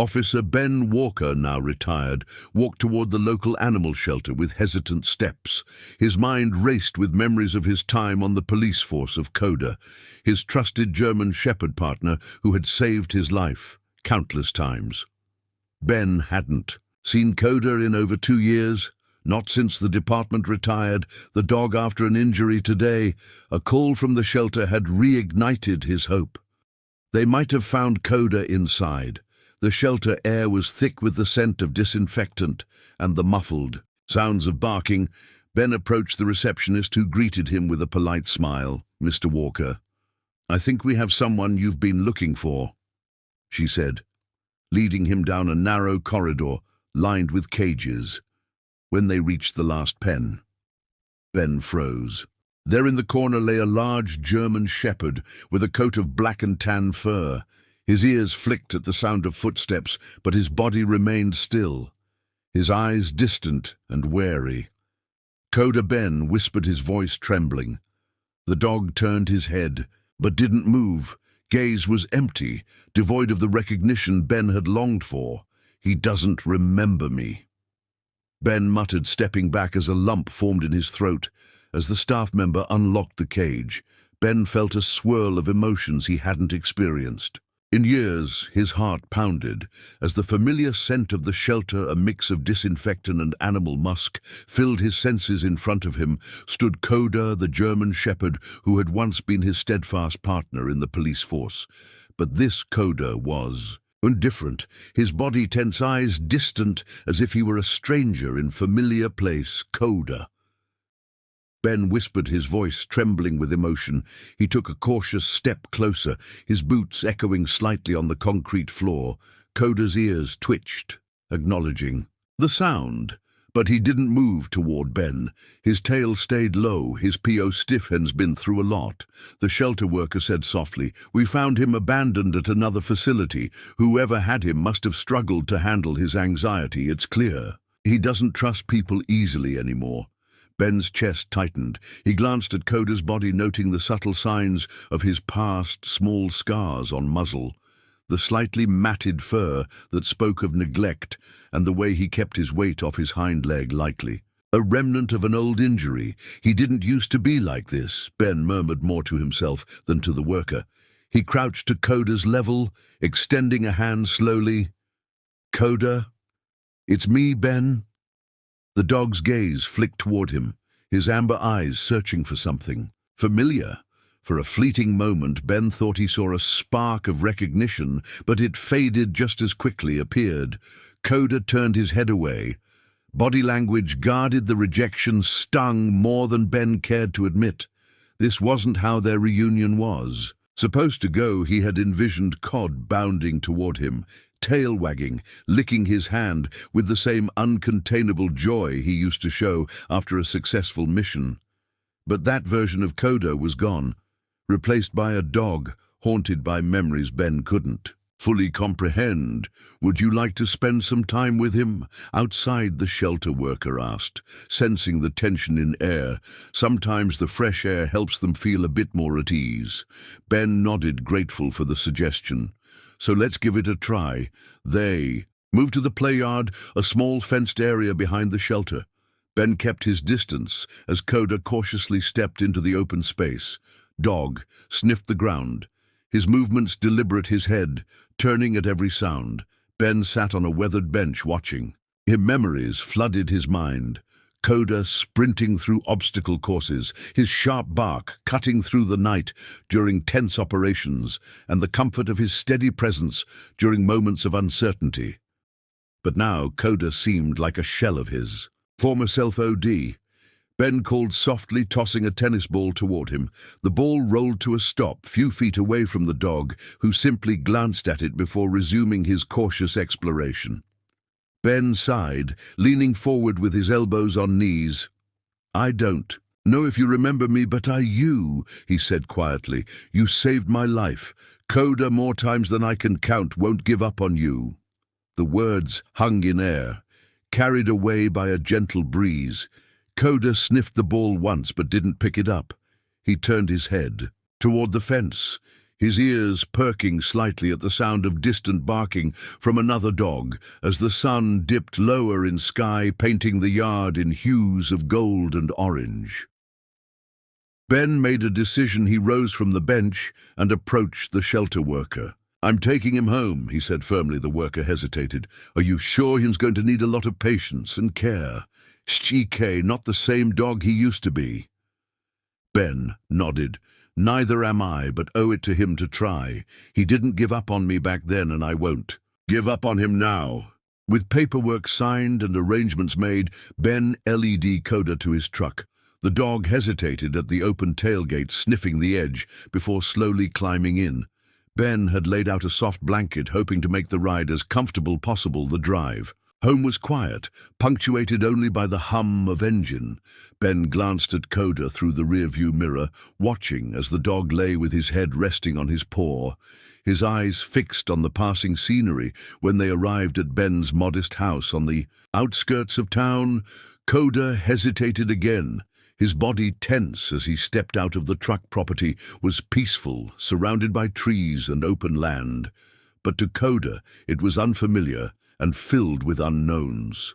Officer Ben Walker, now retired, walked toward the local animal shelter with hesitant steps. His mind raced with memories of his time on the police force of Coda, his trusted German shepherd partner who had saved his life countless times. Ben hadn't seen Coda in over 2 years, not since the department retired, the dog after an injury today. A call from the shelter had reignited his hope. They might have found Coda inside. The shelter air was thick with the scent of disinfectant and the muffled sounds of barking. Ben approached the receptionist, who greeted him with a polite smile. "Mr. Walker, I think we have someone you've been looking for," she said, leading him down a narrow corridor lined with cages. When they reached the last pen, Ben froze. There in the corner lay a large German shepherd with a coat of black and tan fur. His ears flicked at the sound of footsteps, but his body remained still, his eyes distant and wary. "Coda." Ben whispered, his voice trembling. The dog turned his head, but didn't move. Gaze was empty, devoid of the recognition Ben had longed for. "He doesn't remember me," Ben muttered, stepping back as a lump formed in his throat. As the staff member unlocked the cage, Ben felt a swirl of emotions he hadn't experienced in years. His heart pounded as the familiar scent of the shelter, a mix of disinfectant and animal musk, filled his senses. In front of him stood Coda, the German shepherd who had once been his steadfast partner in the police force. But this Coda was indifferent, his body tense, eyes distant, as if he were a stranger in familiar place. "Coda." Ben whispered, his voice trembling with emotion. He took a cautious step closer, his boots echoing slightly on the concrete floor. Coda's ears twitched, acknowledging the sound, but he didn't move toward Ben. His tail stayed low, his PO stiff. "Has been through a lot," the shelter worker said softly. "We found him abandoned at another facility. Whoever had him must have struggled to handle his anxiety. It's clear he doesn't trust people easily anymore." Ben's chest tightened. He glanced at Coda's body, noting the subtle signs of his past, small scars on muzzle, the slightly matted fur that spoke of neglect, and the way he kept his weight off his hind leg lightly. A remnant of an old injury. "He didn't used to be like this," Ben murmured, more to himself than to the worker. He crouched to Coda's level, extending a hand slowly. "Coda, it's me, Ben." The dog's gaze flicked toward him, his amber eyes searching for something familiar. For a fleeting moment, Ben thought he saw a spark of recognition, but it faded just as quickly appeared. Coda turned his head away. Body language guarded the rejection, stung more than Ben cared to admit. This wasn't how their reunion was. Supposed to go, he had envisioned Cod bounding toward him, tail wagging, licking his hand with the same uncontainable joy he used to show after a successful mission. But that version of Coda was gone, replaced by a dog haunted by memories Ben couldn't fully comprehend. "Would you like to spend some time with him?" Outside, the shelter worker asked, sensing the tension in air. Sometimes the fresh air helps them feel a bit more at ease. Ben nodded, grateful for the suggestion. "So let's give it a try." They moved to the play yard, a small fenced area behind the shelter. Ben kept his distance as Coda cautiously stepped into the open space. Dog sniffed the ground, his movements deliberate, his head turning at every sound. Ben sat on a weathered bench watching. His memories flooded his mind. Coda sprinting through obstacle courses, his sharp bark cutting through the night during tense operations, and the comfort of his steady presence during moments of uncertainty. But now Coda seemed like a shell of his former self. "OD." Ben called softly, tossing a tennis ball toward him. The ball rolled to a stop, few feet away from the dog, who simply glanced at it before resuming his cautious exploration. Ben sighed, leaning forward with his elbows on knees. "I don't know if you remember me, but you," he said quietly. "You saved my life. Coda, more times than I can count, won't give up on you." The words hung in air, carried away by a gentle breeze. Coda sniffed the ball once but didn't pick it up. He turned his head toward the fence, his ears perking slightly at the sound of distant barking from another dog as the sun dipped lower in sky, painting the yard in hues of gold and orange. Ben made a decision. He rose from the bench and approached the shelter worker. "I'm taking him home," he said firmly. The worker hesitated. "Are you sure he's going to need a lot of patience and care? Shike, not the same dog he used to be." Ben nodded. "Neither am I, but owe it to him to try. He didn't give up on me back then, and I won't give up on him now." With paperwork signed and arrangements made, Ben led Coda to his truck. The dog hesitated at the open tailgate, sniffing the edge before slowly climbing in. Ben had laid out a soft blanket, hoping to make the ride as comfortable possible. The drive home was quiet, punctuated only by the hum of engine. Ben glanced at Coda through the rearview mirror, watching as the dog lay with his head resting on his paw, his eyes fixed on the passing scenery. When they arrived at Ben's modest house on the outskirts of town, Coda hesitated again. His body, tense as he stepped out of the truck, property was peaceful, surrounded by trees and open land. But to Coda, it was unfamiliar and filled with unknowns.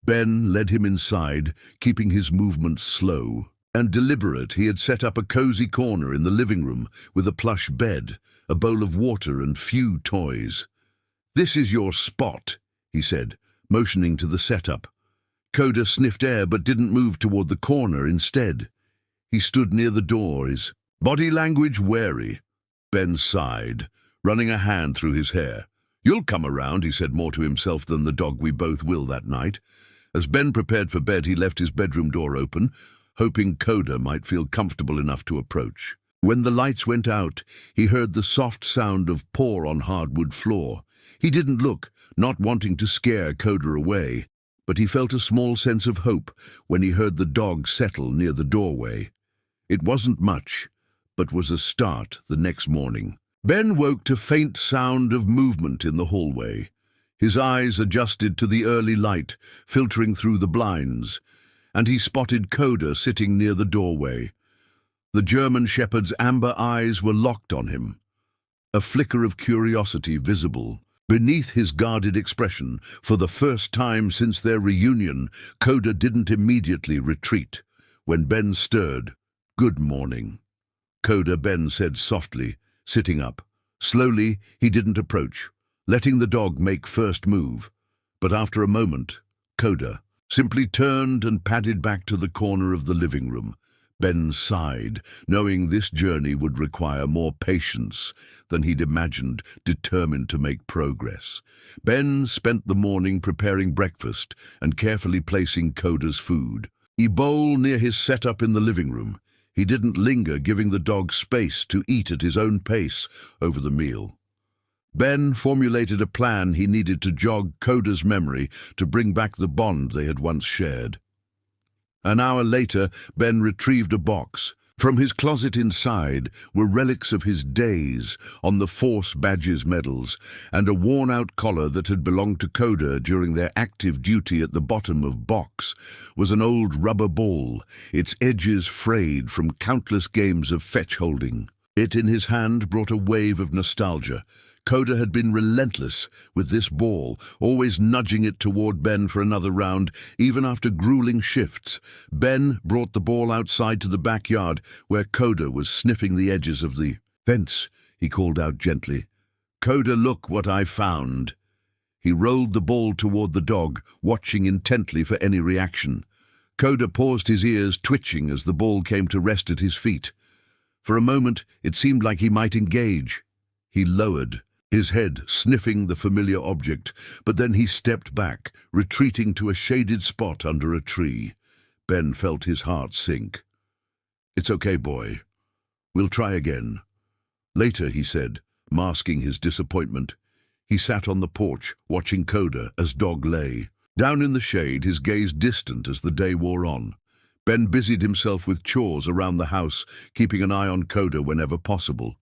Ben led him inside, keeping his movements slow and deliberate. He had set up a cozy corner in the living room with a plush bed, a bowl of water and few toys. "This is your spot," he said, motioning to the setup. Coda sniffed air but didn't move toward the corner. Instead, he stood near the door, his body language wary. Ben sighed, running a hand through his hair. "You'll come around," he said, more to himself than the dog. "We both will that night." As Ben prepared for bed, he left his bedroom door open, hoping Coda might feel comfortable enough to approach. When the lights went out, he heard the soft sound of paw on hardwood floor. He didn't look, not wanting to scare Coda away, but he felt a small sense of hope when he heard the dog settle near the doorway. It wasn't much, but was a start. The next morning, Ben woke to faint sound of movement in the hallway. His eyes adjusted to the early light filtering through the blinds, and he spotted Coda sitting near the doorway. The German Shepherd's amber eyes were locked on him, a flicker of curiosity visible beneath his guarded expression. For the first time since their reunion, Coda didn't immediately retreat. When Ben stirred, "Good morning, Coda," Ben said softly, sitting up. Slowly, he didn't approach, letting the dog make first move. But after a moment, Coda simply turned and padded back to the corner of the living room. Ben sighed, knowing this journey would require more patience than he'd imagined, determined to make progress. Ben spent the morning preparing breakfast and carefully placing Coda's food. A bowl near his setup in the living room. He didn't linger, giving the dog space to eat at his own pace over the meal. Ben formulated a plan. He needed to jog Coda's memory to bring back the bond they had once shared. An hour later, Ben retrieved a box. From his closet inside were relics of his days on the Force Badges medals and a worn-out collar that had belonged to Coda during their active duty. At the bottom of box was an old rubber ball, its edges frayed from countless games of fetch-holding. It in his hand brought a wave of nostalgia. Coda had been relentless with this ball, always nudging it toward Ben for another round, even after grueling shifts. Ben brought the ball outside to the backyard, where Coda was sniffing the edges of the fence. He called out gently, "Coda, look what I found." He rolled the ball toward the dog, watching intently for any reaction. Coda paused, his ears twitching as the ball came to rest at his feet. For a moment, it seemed like he might engage. He lowered his head, sniffing the familiar object, but then he stepped back, retreating to a shaded spot under a tree. Ben felt his heart sink. "It's okay, boy. We'll try again later," he said, masking his disappointment. He sat on the porch, watching Coda as dog lay down in the shade, his gaze distant as the day wore on. Ben busied himself with chores around the house, keeping an eye on Coda whenever possible.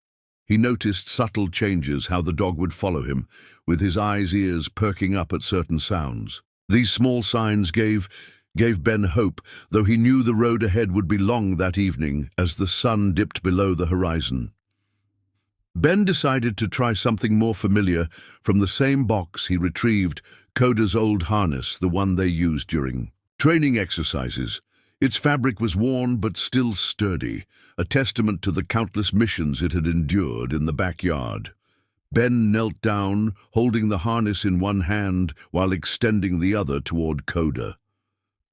He noticed subtle changes, how the dog would follow him, with his ears perking up at certain sounds. These small signs gave Ben hope, though he knew the road ahead would be long that evening as the sun dipped below the horizon. Ben decided to try something more familiar. From the same box, he retrieved Coda's old harness, the one they used during training exercises. Its fabric was worn but still sturdy, a testament to the countless missions it had endured in the backyard. Ben knelt down, holding the harness in one hand while extending the other toward Coda.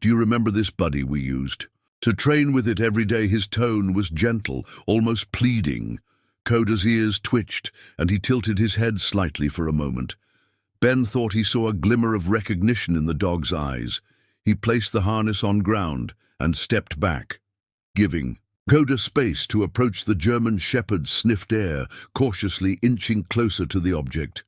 "Do you remember this buddy we used? To train with it every day." His tone was gentle, almost pleading. Coda's ears twitched, and he tilted his head slightly for a moment. Ben thought he saw a glimmer of recognition in the dog's eyes. He placed the harness on ground and stepped back, giving Coda space to approach. The German shepherd sniffed air, cautiously inching closer to the object.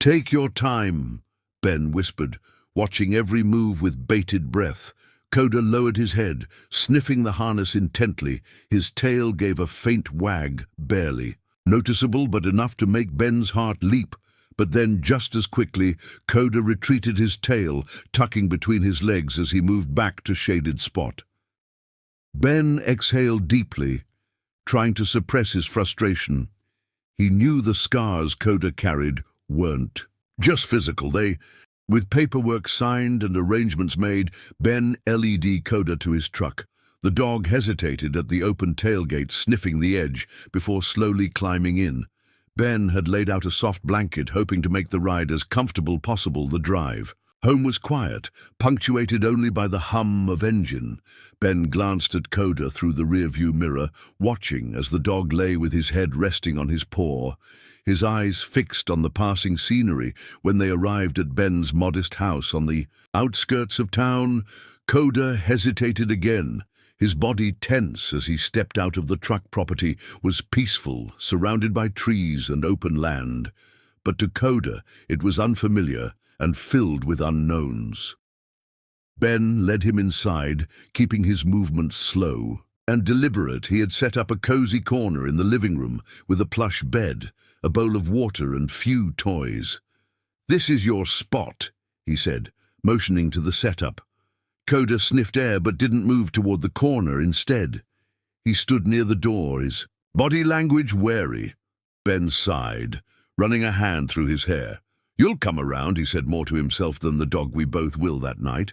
"Take your time," Ben whispered, watching every move with bated breath. Coda lowered his head, sniffing the harness intently. His tail gave a faint wag, barely noticeable but enough to make Ben's heart leap. But then, just as quickly, Coda retreated his tail, tucking between his legs as he moved back to shaded spot. Ben exhaled deeply, trying to suppress his frustration. He knew the scars Coda carried weren't just physical. With paperwork signed and arrangements made, Ben led Coda to his truck. The dog hesitated at the open tailgate, sniffing the edge, before slowly climbing in. Ben had laid out a soft blanket, hoping to make the ride as comfortable possible. The drive home was quiet, punctuated only by the hum of engine. Ben glanced at Coda through the rearview mirror, watching as the dog lay with his head resting on his paw, his eyes fixed on the passing scenery. When they arrived at Ben's modest house on the outskirts of town, Coda hesitated again. His body, tense as he stepped out of the truck. Property was peaceful, surrounded by trees and open land. But to Coda, it was unfamiliar and filled with unknowns. Ben led him inside, keeping his movements slow and deliberate. He had set up a cozy corner in the living room with a plush bed, a bowl of water and few toys. "This is your spot," he said, motioning to the setup. Coda sniffed air but didn't move toward the corner. Instead, he stood near the door, his body language wary. Ben sighed, running a hand through his hair. "You'll come around," he said, more to himself than the dog. "We both will that night."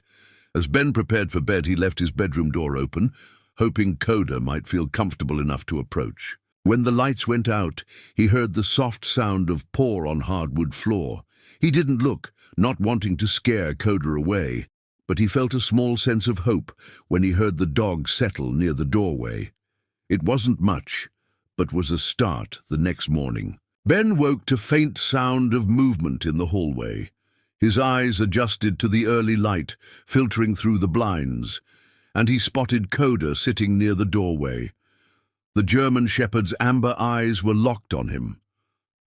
As Ben prepared for bed, he left his bedroom door open, hoping Coda might feel comfortable enough to approach. When the lights went out, he heard the soft sound of paw on hardwood floor. He didn't look, not wanting to scare Coda away, but he felt a small sense of hope when he heard the dog settle near the doorway. It wasn't much, but was a start. The next morning, Ben woke to faint sound of movement in the hallway. His eyes adjusted to the early light filtering through the blinds, and he spotted Coda sitting near the doorway. The German shepherd's amber eyes were locked on him,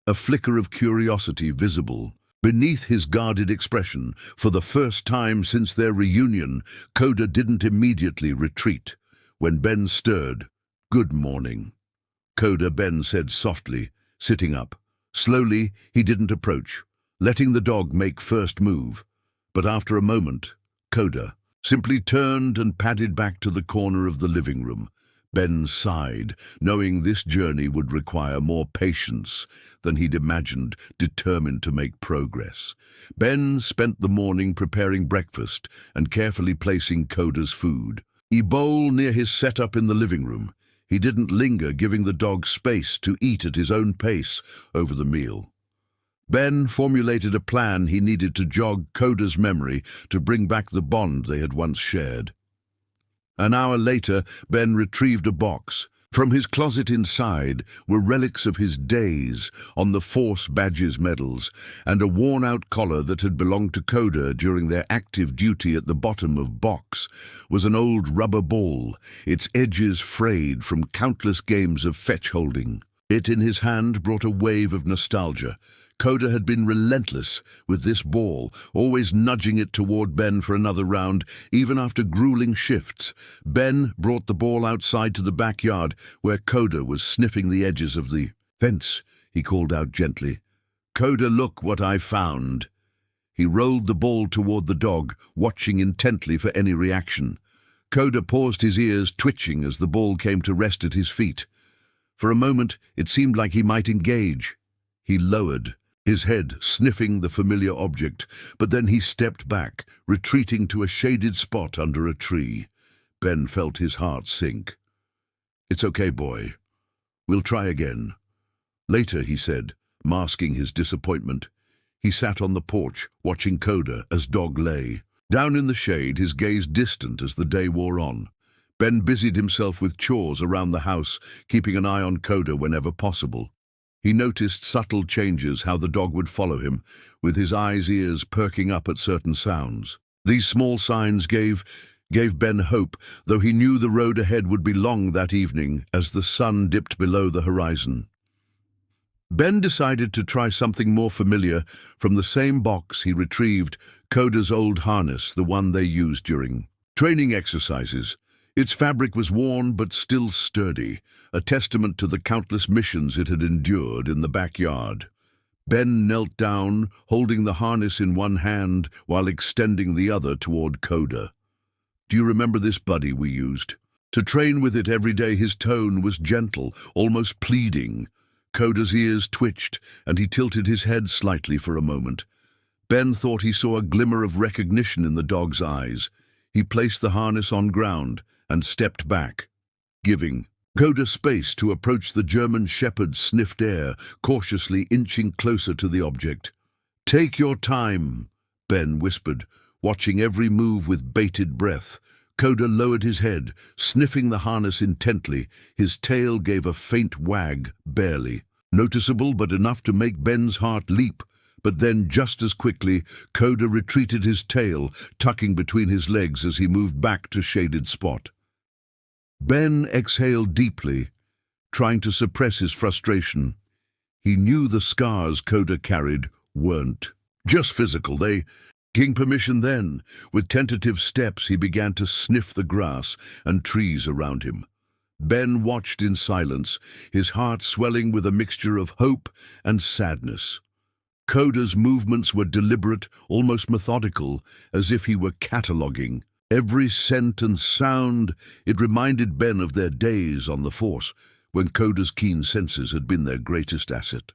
a flicker of curiosity visible beneath his guarded expression. For the first time since their reunion, Coda didn't immediately retreat. When Ben stirred, "Good morning, Coda," Ben said softly, sitting up. Slowly, he didn't approach, letting the dog make first move. But after a moment, Coda simply turned and padded back to the corner of the living room. Ben sighed, knowing this journey would require more patience than he'd imagined, determined to make progress. Ben spent the morning preparing breakfast and carefully placing Coda's food. A bowl near his setup in the living room. He didn't linger, giving the dog space to eat at his own pace over the meal. Ben formulated a plan. He needed to jog Coda's memory to bring back the bond they had once shared. An hour later, Ben retrieved a box. From his closet inside were relics of his days on the Force Badges medals and a worn-out collar that had belonged to Coda during their active duty. At the bottom of box was an old rubber ball, its edges frayed from countless games of fetch-holding. It in his hand brought a wave of nostalgia. Coda had been relentless with this ball, always nudging it toward Ben for another round, even after grueling shifts. Ben brought the ball outside to the backyard, where Coda was sniffing the edges of the fence. He called out gently, "Coda, look what I found." He rolled the ball toward the dog, watching intently for any reaction. Coda paused, his ears twitching as the ball came to rest at his feet. For a moment, it seemed like he might engage. He lowered, his head sniffing the familiar object, but then he stepped back, retreating to a shaded spot under a tree. Ben felt his heart sink. "It's okay, boy. We'll try again." Later, he said, masking his disappointment. He sat on the porch, watching Coda as Dog lay. Down in the shade, his gaze distant as the day wore on. Ben busied himself with chores around the house, keeping an eye on Coda whenever possible. He noticed subtle changes, how the dog would follow him, with his ears perking up at certain sounds. These small signs gave Ben hope, though he knew the road ahead would be long that evening as the sun dipped below the horizon. Ben decided to try something more familiar. From the same box, he retrieved Coda's old harness, the one they used during training exercises. Its fabric was worn but still sturdy, a testament to the countless missions it had endured in the backyard. Ben knelt down, holding the harness in one hand while extending the other toward Coda. "Do you remember this buddy we used? To train with it every day." His tone was gentle, almost pleading. Coda's ears twitched, and he tilted his head slightly for a moment. Ben thought he saw a glimmer of recognition in the dog's eyes. He placed the harness on ground and stepped back, giving Coda space to approach. The German Shepherd sniffed air, cautiously inching closer to the object. "Take your time," Ben whispered, watching every move with bated breath. Coda lowered his head, sniffing the harness intently. His tail gave a faint wag, barely noticeable but enough to make Ben's heart leap. But then, just as quickly, Coda retreated his tail, tucking between his legs as he moved back to shaded spot. Ben exhaled deeply, trying to suppress his frustration. He knew the scars Coda carried weren't just physical. They gave permission then. With tentative steps, he began to sniff the grass and trees around him. Ben watched in silence, his heart swelling with a mixture of hope and sadness. Coda's movements were deliberate, almost methodical, as if he were cataloguing every scent and sound. It reminded Ben of their days on the force, when Coda's keen senses had been their greatest asset.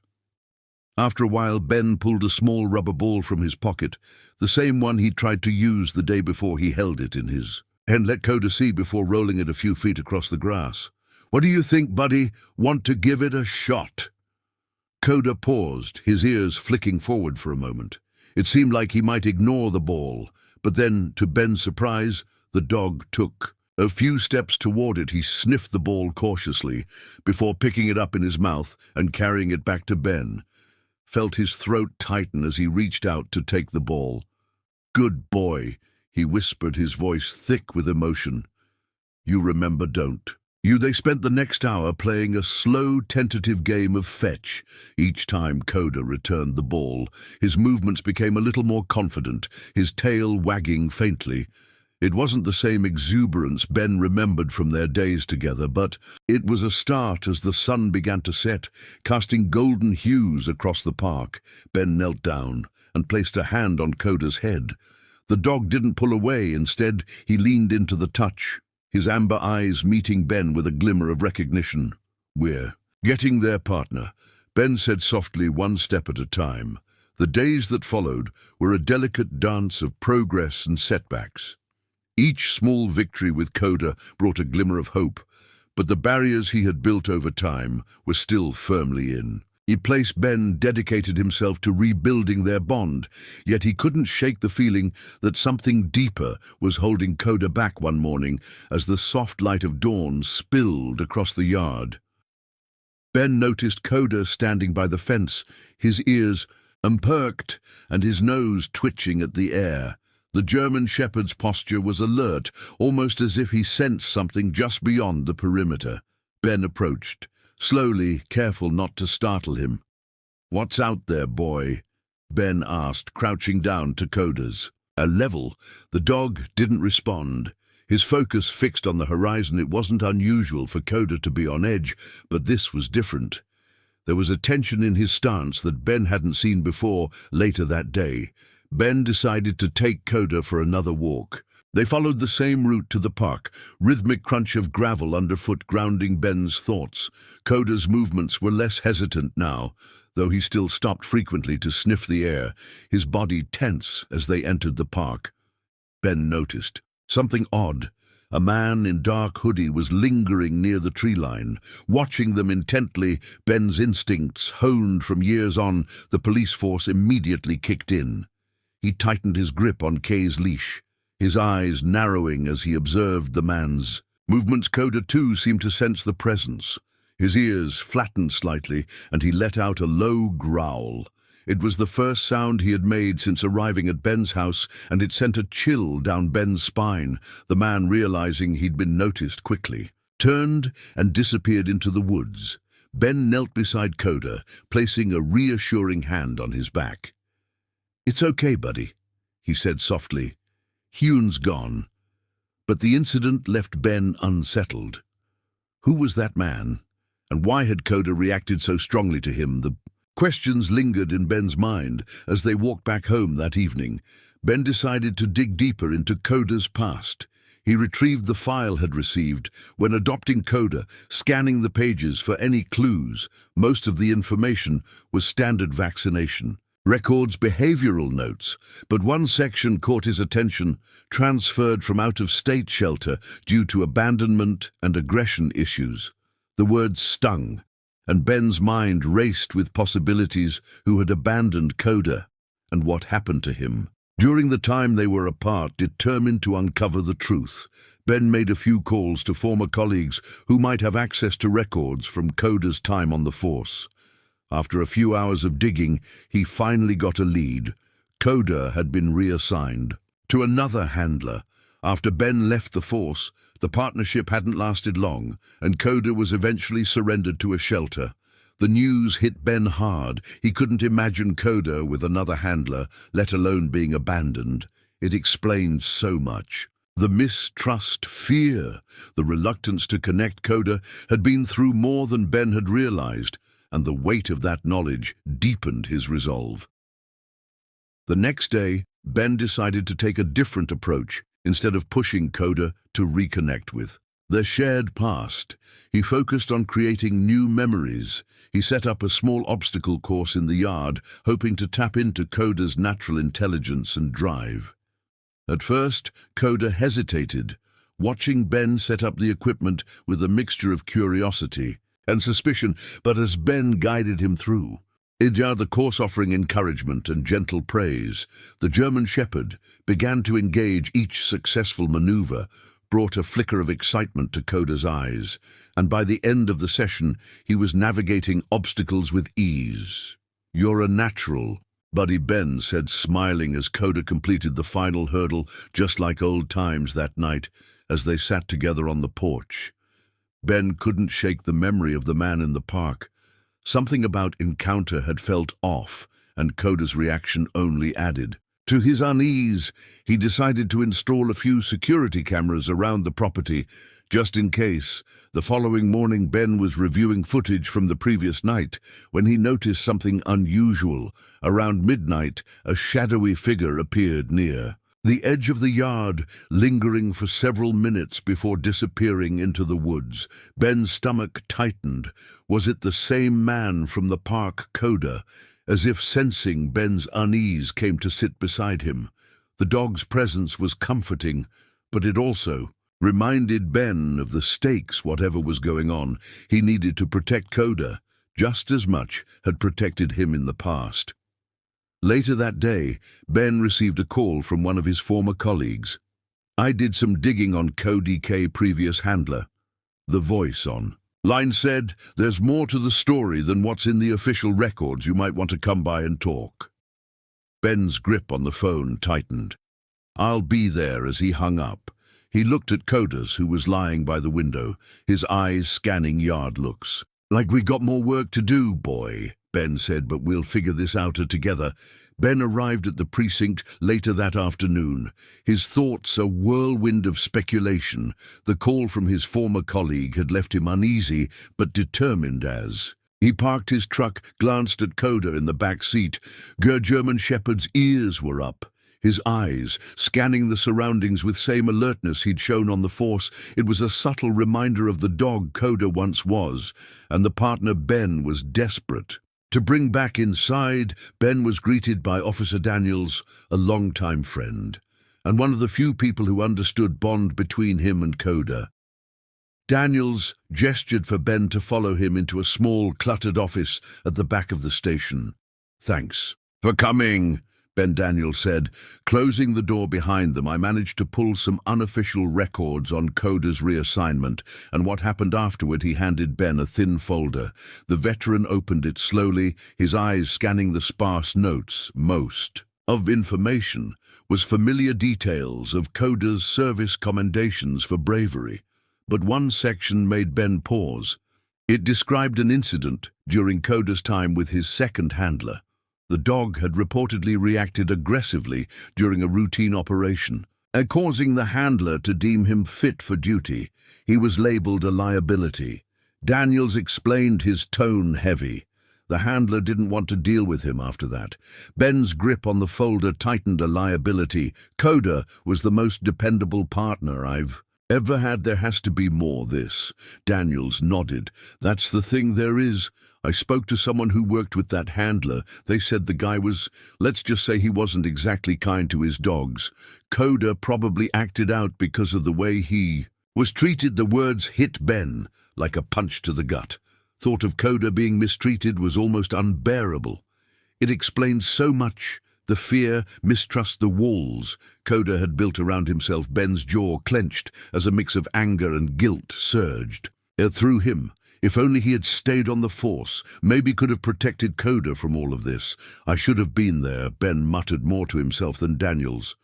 After a while, Ben pulled a small rubber ball from his pocket, the same one he tried to use the day before. He held it in his and let Coda see before rolling it a few feet across the grass. "What do you think, buddy? Want to give it a shot?" Coda paused, his ears flicking forward for a moment. It seemed like he might ignore the ball, but then, to Ben's surprise, the dog took a few steps toward it. He sniffed the ball cautiously before picking it up in his mouth and carrying it back to Ben. Felt his throat tighten as he reached out to take the ball. "Good boy," he whispered, his voice thick with emotion. "You remember, don't you?" They spent the next hour playing a slow, tentative game of fetch. Each time Coda returned the ball, his movements became a little more confident, his tail wagging faintly. It wasn't the same exuberance Ben remembered from their days together, but it was a start as the sun began to set, casting golden hues across the park. Ben knelt down and placed a hand on Coda's head. The dog didn't pull away. Instead, he leaned into the touch, his amber eyes meeting Ben with a glimmer of recognition. "We're getting there, partner," Ben said softly, one step at a time. The days that followed were a delicate dance of progress and setbacks. Each small victory with Coda brought a glimmer of hope, but the barriers he had built over time were still firmly in. Ben dedicated himself to rebuilding their bond, yet he couldn't shake the feeling that something deeper was holding Coda back one morning as the soft light of dawn spilled across the yard. Ben noticed Coda standing by the fence, his ears perked and his nose twitching at the air. The German Shepherd's posture was alert, almost as if he sensed something just beyond the perimeter. Ben approached, slowly, careful not to startle him. "What's out there, boy?" Ben asked, crouching down to Coda's level. The dog didn't respond, his focus fixed on the horizon. It wasn't unusual for Coda to be on edge, but this was different. There was a tension in his stance that Ben hadn't seen before. Later that day, Ben decided to take Coda for another walk. They followed the same route to the park, rhythmic crunch of gravel underfoot grounding Ben's thoughts. Coda's movements were less hesitant now, though he still stopped frequently to sniff the air, his body tense as they entered the park. Ben noticed something odd. A man in dark hoodie was lingering near the tree line. Watching them intently, Ben's instincts, honed from years on, the police force immediately kicked in. He tightened his grip on Kay's leash, his eyes narrowing as he observed the man's movements. Coda, too, seemed to sense the presence. His ears flattened slightly, and he let out a low growl. It was the first sound he had made since arriving at Ben's house, and it sent a chill down Ben's spine. The man, realizing he'd been noticed, quickly turned and disappeared into the woods. Ben knelt beside Coda, placing a reassuring hand on his back. "It's okay, buddy," he said softly. "Hune's gone." But the incident left Ben unsettled. Who was that man? And why had Coda reacted so strongly to him? The questions lingered in Ben's mind as they walked back home that evening. Ben decided to dig deeper into Coda's past. He retrieved the file had received. When adopting Coda, scanning the pages for any clues, most of the information was standard vaccination records, behavioral notes, but one section caught his attention: transferred from out-of-state shelter due to abandonment and aggression issues. The words stung, and Ben's mind raced with possibilities. Who had abandoned Coda, and what happened to him? During the time they were apart, determined to uncover the truth, Ben made a few calls to former colleagues who might have access to records from Coda's time on the force. After a few hours of digging, he finally got a lead. Coda had been reassigned to another handler. After Ben left the force, the partnership hadn't lasted long, and Coda was eventually surrendered to a shelter. The news hit Ben hard. He couldn't imagine Coda with another handler, let alone being abandoned. It explained so much. The mistrust, fear, the reluctance to connect. Coda had been through more than Ben had realized, and the weight of that knowledge deepened his resolve. The next day, Ben decided to take a different approach. Instead of pushing Coda to reconnect with their shared past, he focused on creating new memories. He set up a small obstacle course in the yard, hoping to tap into Coda's natural intelligence and drive. At first, Coda hesitated, watching Ben set up the equipment with a mixture of curiosity and suspicion, but as Ben guided him through, the course offering encouragement and gentle praise, the German Shepherd began to engage. Each successful maneuver brought a flicker of excitement to Coda's eyes, and by the end of the session, he was navigating obstacles with ease. "You're a natural," Buddy Ben said, smiling as Coda completed the final hurdle, just like old times that night as they sat together on the porch. Ben couldn't shake the memory of the man in the park. Something about encounter had felt off, and Coda's reaction only added to his unease. He decided to install a few security cameras around the property, just in case. The following morning, Ben was reviewing footage from the previous night when he noticed something unusual. Around midnight, a shadowy figure appeared near the edge of the yard, lingering for several minutes before disappearing into the woods. Ben's stomach tightened. Was it the same man from the park? Coda, as if sensing Ben's unease, came to sit beside him. The dog's presence was comforting, but it also reminded Ben of the stakes. Whatever was going on, he needed to protect Coda, just as much had protected him in the past. Later that day, Ben received a call from one of his former colleagues. "I did some digging on Coda, previous handler." The voice on line said, "There's more to the story than what's in the official records. You might want to come by and talk." Ben's grip on the phone tightened. "I'll be there." As he hung up, he looked at Coda's, who was lying by the window, his eyes scanning yard looks. "Like we got more work to do, boy," Ben said, "but we'll figure this out together." Ben arrived at the precinct later that afternoon, his thoughts a whirlwind of speculation. The call from his former colleague had left him uneasy but determined. As he parked his truck, glanced at Coda in the back seat. German Shepherd's ears were up, his eyes scanning the surroundings with same alertness he'd shown on the force. It was a subtle reminder of the dog Coda once was, and the partner Ben was desperate to bring back inside. Ben was greeted by Officer Daniels, a longtime friend, and one of the few people who understood bond between him and Coda. Daniels gestured for Ben to follow him into a small, cluttered office at the back of the station. "Thanks for coming," Ben Daniels said. Closing the door behind them, I managed to pull some unofficial records on Coda's reassignment, and what happened afterward. He handed Ben a thin folder. The veteran opened it slowly, his eyes scanning the sparse notes. Most of information was familiar details of Coda's service commendations for bravery. But one section made Ben pause. It described an incident during Coda's time with his second handler. The dog had reportedly reacted aggressively during a routine operation, causing the handler to deem him fit for duty. He was labeled a liability. Daniels explained, his tone heavy. The handler didn't want to deal with him after that. Ben's grip on the folder tightened. A liability. Coda was the most dependable partner I've ever had. There has to be more. This. Daniels nodded. That's the thing, there is. I spoke to someone who worked with that handler. They said the guy was, let's just say he wasn't exactly kind to his dogs. Coda probably acted out because of the way he was treated. The words hit Ben like a punch to the gut. Thought of Coda being mistreated was almost unbearable. It explained so much. The fear, mistrust, the walls Coda had built around himself. Ben's jaw clenched as a mix of anger and guilt surged through him. If only he had stayed on the force, maybe could have protected Coda from all of this. I should have been there, Ben muttered, more to himself than Daniels.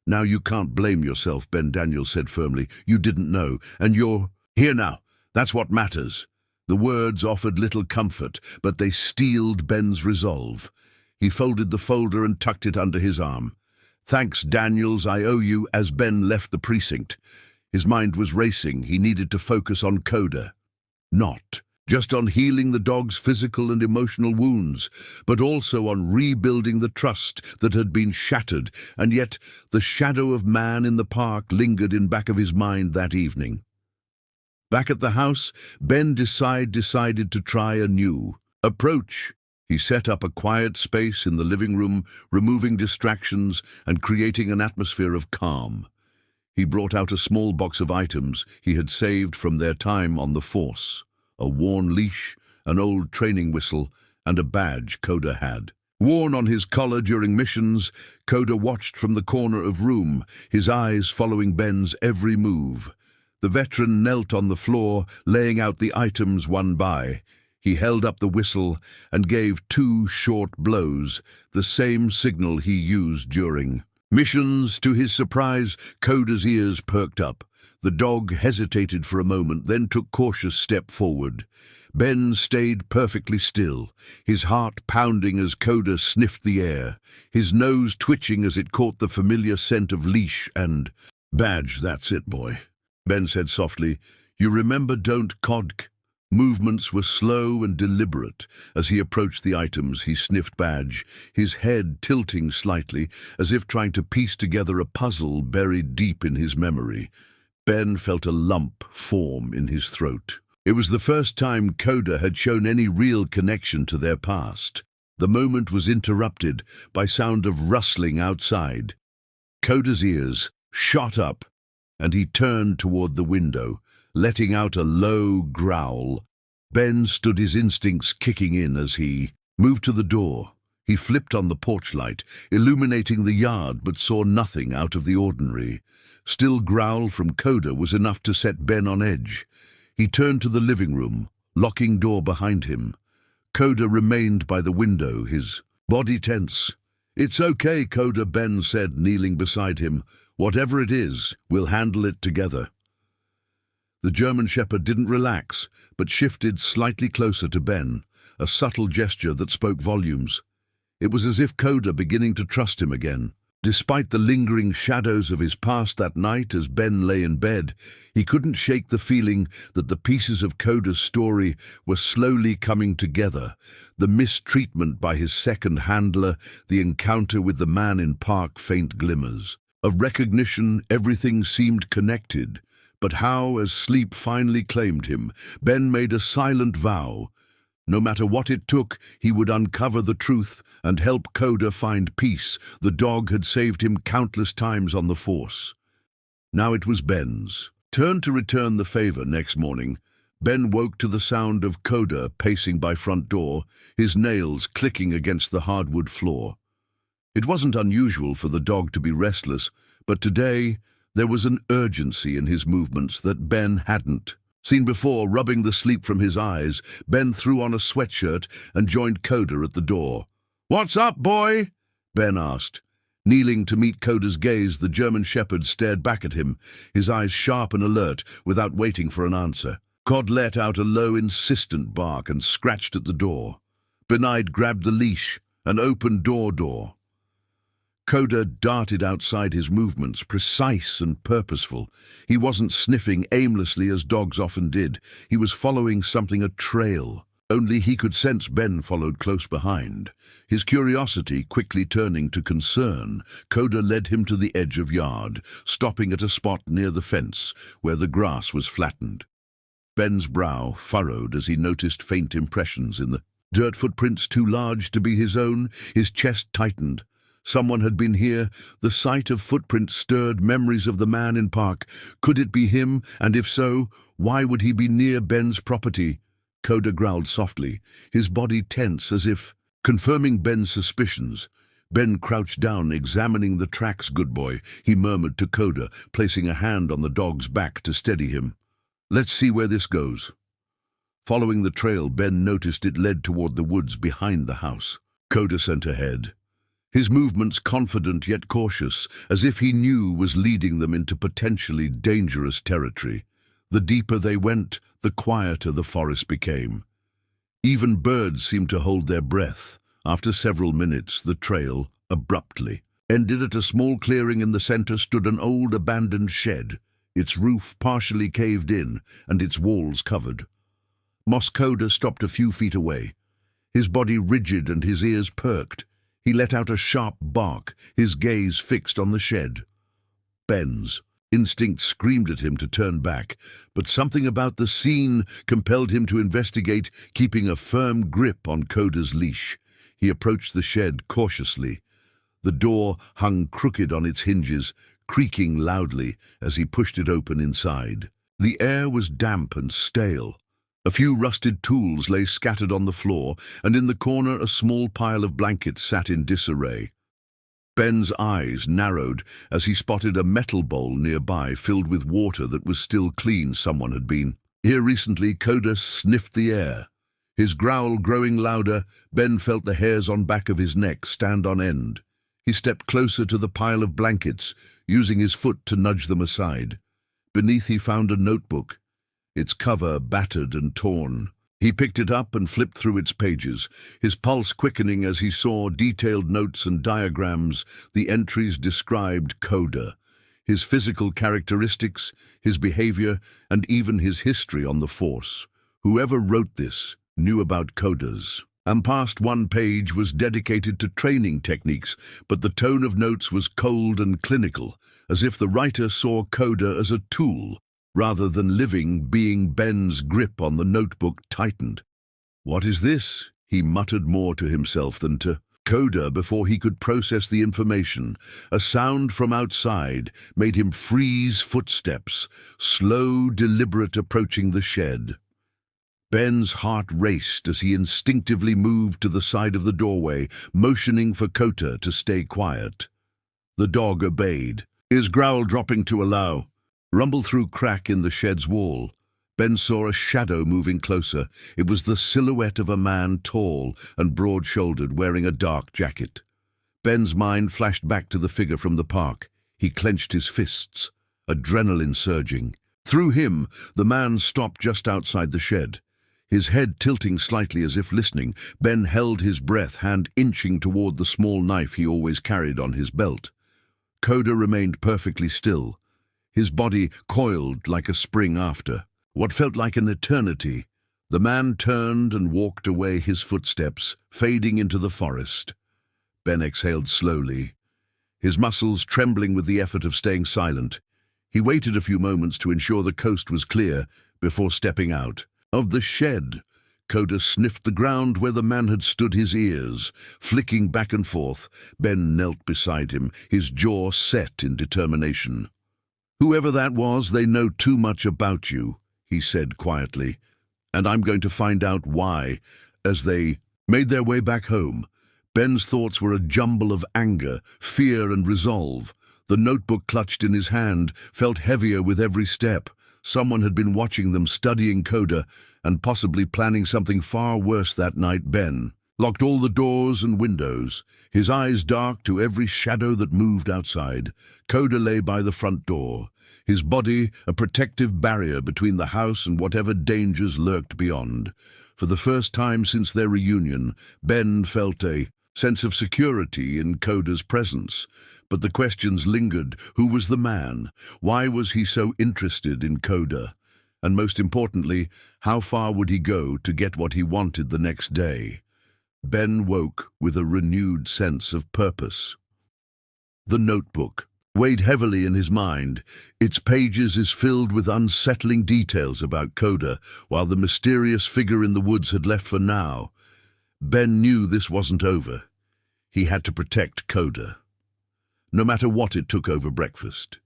Now you can't blame yourself, Ben Daniels said firmly. You didn't know, and you're here now. That's what matters. The words offered little comfort, but they steeled Ben's resolve. He folded the folder and tucked it under his arm. Thanks, Daniels, I owe you. As Ben left the precinct, his mind was racing. He needed to focus on Coda. Not just on healing the dog's physical and emotional wounds, but also on rebuilding the trust that had been shattered. And yet the shadow of man in the park lingered in back of his mind that evening. Back at the house, Ben decided to try a new approach. He set up a quiet space in the living room, removing distractions and creating an atmosphere of calm. He brought out a small box of items he had saved from their time on the force. A worn leash, an old training whistle, and a badge Coda had worn on his collar during missions. Coda watched from the corner of room, his eyes following Ben's every move. The veteran knelt on the floor, laying out the items one by. He held up the whistle and gave 2 short blows, the same signal he used during missions. To his surprise, Coda's ears perked up. The dog hesitated for a moment, then took a cautious step forward. Ben stayed perfectly still, his heart pounding as Coda sniffed the air, his nose twitching as it caught the familiar scent of leash and badge. That's it, boy, Ben said softly. You remember, don't codk. Movements were slow and deliberate. As he approached the items, he sniffed badge, his head tilting slightly, as if trying to piece together a puzzle buried deep in his memory. Ben felt a lump form in his throat. It was the first time Coda had shown any real connection to their past. The moment was interrupted by sound of rustling outside. Coda's ears shot up, and he turned toward the window, letting out a low growl. Ben stood, his instincts kicking in as he moved to the door. He flipped on the porch light, illuminating the yard, but saw nothing out of the ordinary. Still growl from Coda was enough to set Ben on edge. He turned to the living room, locking door behind him. Coda remained by the window, his body tense. It's okay, Coda, Ben said, kneeling beside him. Whatever it is, we'll handle it together. The German Shepherd didn't relax, but shifted slightly closer to Ben, a subtle gesture that spoke volumes. It was as if Coda beginning to trust him again. Despite the lingering shadows of his past that night as Ben lay in bed, he couldn't shake the feeling that the pieces of Coda's story were slowly coming together. The mistreatment by his second handler, the encounter with the man in park, faint glimmers. Of recognition, everything seemed connected. But how, as sleep finally claimed him, Ben made a silent vow. No matter what it took, he would uncover the truth and help Coda find peace. The dog had saved him countless times on the force. Now it was Ben's turn to return the favor. Next morning, Ben woke to the sound of Coda pacing by front door, his nails clicking against the hardwood floor. It wasn't unusual for the dog to be restless, but today there was an urgency in his movements that Ben hadn't seen before. Rubbing the sleep from his eyes, Ben threw on a sweatshirt and joined Coda at the door. "What's up, boy?" Ben asked. Kneeling to meet Coda's gaze, the German Shepherd stared back at him, his eyes sharp and alert, without waiting for an answer. Cod let out a low, insistent bark and scratched at the door. Ben-eyed grabbed the leash and opened door. Coda darted outside his movements, precise and purposeful. He wasn't sniffing aimlessly as dogs often did. He was following something, a trail. Only he could sense Ben followed close behind. His curiosity quickly turning to concern, Coda led him to the edge of yard, stopping at a spot near the fence where the grass was flattened. Ben's brow furrowed as he noticed faint impressions in the dirt, footprints too large to be his own. His chest tightened. Someone had been here. The sight of footprints stirred memories of the man in park. Could it be him? And if so, why would he be near Ben's property? Coda growled softly, his body tense as if confirming Ben's suspicions. Ben crouched down, examining the tracks. "Good boy," he murmured to Coda, placing a hand on the dog's back to steady him. "Let's see where this goes." Following the trail, Ben noticed it led toward the woods behind the house. Coda sent ahead, his movements confident yet cautious, as if he knew was leading them into potentially dangerous territory. The deeper they went, the quieter the forest became. Even birds seemed to hold their breath. After several minutes, the trail abruptly ended at a small clearing. In the center stood an old abandoned shed, its roof partially caved in and its walls covered. Coda stopped a few feet away, his body rigid and his ears perked. He let out a sharp bark, his gaze fixed on the shed. Ben's instinct screamed at him to turn back, but something about the scene compelled him to investigate, keeping a firm grip on Coda's leash. He approached the shed cautiously. The door hung crooked on its hinges, creaking loudly as he pushed it open inside. The air was damp and stale. A few rusted tools lay scattered on the floor, and in the corner a small pile of blankets sat in disarray. Ben's eyes narrowed as he spotted a metal bowl nearby filled with water that was still clean. Someone had been here recently. Coda sniffed the air. His growl growing louder, Ben felt the hairs on back of his neck stand on end. He stepped closer to the pile of blankets, using his foot to nudge them aside. Beneath he found a notebook, its cover battered and torn. He picked it up and flipped through its pages, his pulse quickening as he saw detailed notes and diagrams. The entries described Coda, his physical characteristics, his behavior, and even his history on the force. Whoever wrote this knew about Coda's. And past one page was dedicated to training techniques, but the tone of notes was cold and clinical, as if the writer saw Coda as a tool rather than living being. Ben's grip on the notebook tightened. "What is this?" he muttered, more to himself than to Coda before he could process the information. A sound from outside made him freeze. Footsteps, slow, deliberate, approaching the shed. Ben's heart raced as he instinctively moved to the side of the doorway, motioning for Coda to stay quiet. The dog obeyed, his growl dropping to allow. Rumble through crack in the shed's wall. Ben saw a shadow moving closer. It was the silhouette of a man, tall and broad-shouldered, wearing a dark jacket. Ben's mind flashed back to the figure from the park. He clenched his fists, adrenaline surging. Through him, the man stopped just outside the shed. His head tilting slightly as if listening, Ben held his breath, hand inching toward the small knife he always carried on his belt. Coda remained perfectly still, his body coiled like a spring after. What felt like an eternity, the man turned and walked away, his footsteps fading into the forest. Ben exhaled slowly, his muscles trembling with the effort of staying silent. He waited a few moments to ensure the coast was clear before stepping out of the shed. Coda sniffed the ground where the man had stood, his ears flicking back and forth. Ben knelt beside him, his jaw set in determination. "Whoever that was, they know too much about you," he said quietly, "and I'm going to find out why." As they made their way back home, Ben's thoughts were a jumble of anger, fear, and resolve. The notebook clutched in his hand felt heavier with every step. Someone had been watching them, studying Coda, and possibly planning something far worse that night. Ben locked all the doors and windows, his eyes dark to every shadow that moved outside. Coda lay by the front door, his body a protective barrier between the house and whatever dangers lurked beyond. For the first time since their reunion, Ben felt a sense of security in Coda's presence. But the questions lingered. Who was the man? Why was he so interested in Coda? And most importantly, how far would he go to get what he wanted the next day? Ben woke with a renewed sense of purpose. The notebook weighed heavily in his mind. Its pages is filled with unsettling details about Coda, while the mysterious figure in the woods had left for now. Ben knew this wasn't over. He had to protect Coda, no matter what it took over breakfast.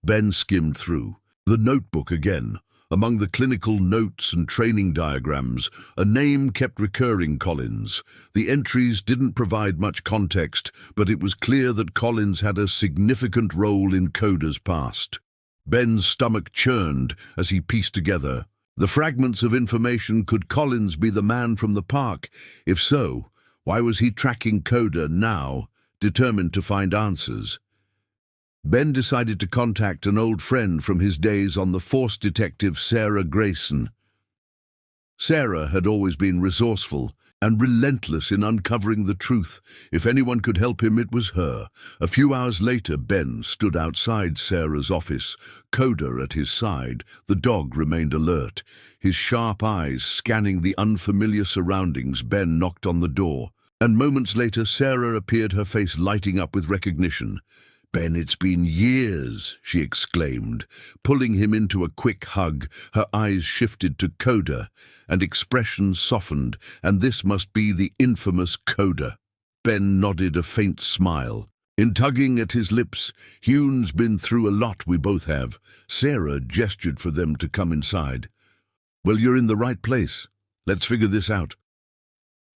Ben skimmed through the notebook again. Among the clinical notes and training diagrams, a name kept recurring: Collins. The entries didn't provide much context, but it was clear that Collins had a significant role in Coda's past. Ben's stomach churned as he pieced together the fragments of information. Could Collins be the man from the park? If so, why was he tracking Coda now, determined to find answers? Ben decided to contact an old friend from his days on the force, detective Sarah Grayson. Sarah had always been resourceful and relentless in uncovering the truth. If anyone could help him, it was her. A few hours later, Ben stood outside Sarah's office, Coda at his side. The dog remained alert, his sharp eyes scanning the unfamiliar surroundings. Ben knocked on the door, and moments later Sarah appeared, her face lighting up with recognition. "Ben, it's been years," she exclaimed, pulling him into a quick hug. Her eyes shifted to Coda, and expressions softened. "And this must be the infamous Coda." Ben nodded, a faint smile in tugging at his lips. "Hugh's been through a lot, we both have." Sarah gestured for them to come inside. "Well, you're in the right place. Let's figure this out."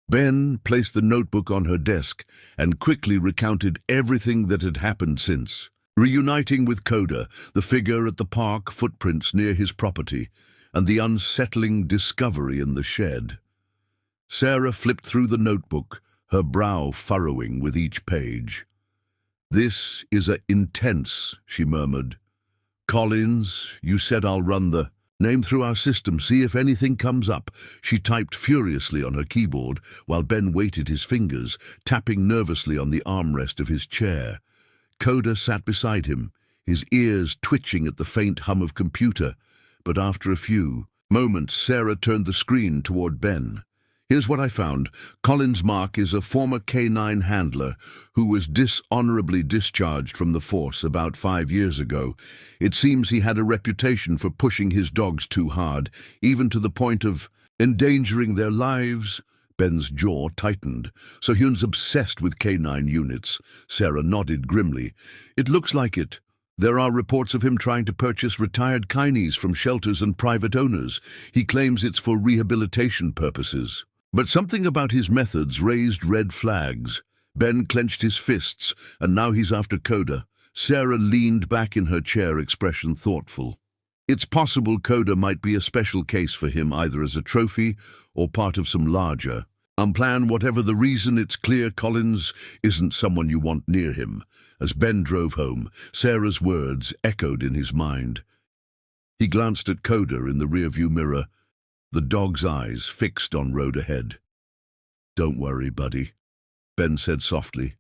Ben placed the notebook on her desk and quickly recounted everything that had happened since. Reuniting with Coda, the figure at the park, footprints near his property, and the unsettling discovery in the shed. Sarah flipped through the notebook, her brow furrowing with each page. "This is intense," she murmured. "Collins, you said I'll run the name through our system, see if anything comes up." She typed furiously on her keyboard while Ben waited, his fingers tapping nervously on the armrest of his chair. Coda sat beside him, his ears twitching at the faint hum of computer. But after a few moments, Sarah turned the screen toward Ben. "Here's what I found. Collins Mark is a former Canine handler who was dishonorably discharged from the force about 5 years ago. It seems he had a reputation for pushing his dogs too hard, even to the point of endangering their lives." Ben's jaw tightened. "So Hugh's obsessed with canine units." Sarah nodded grimly. "It looks like it. There are reports of him trying to purchase retired Canines from shelters and private owners. He claims it's for rehabilitation purposes. But something about his methods raised red flags." Ben clenched his fists, and now he's after Coda. Sarah leaned back in her chair, expression thoughtful. "It's possible Coda might be a special case for him, either as a trophy or part of some larger plan. Whatever the reason, it's clear Collins isn't someone you want near him." As Ben drove home, Sarah's words echoed in his mind. He glanced at Coda in the rearview mirror, the dog's eyes fixed on road ahead. "Don't worry, buddy," Ben said softly.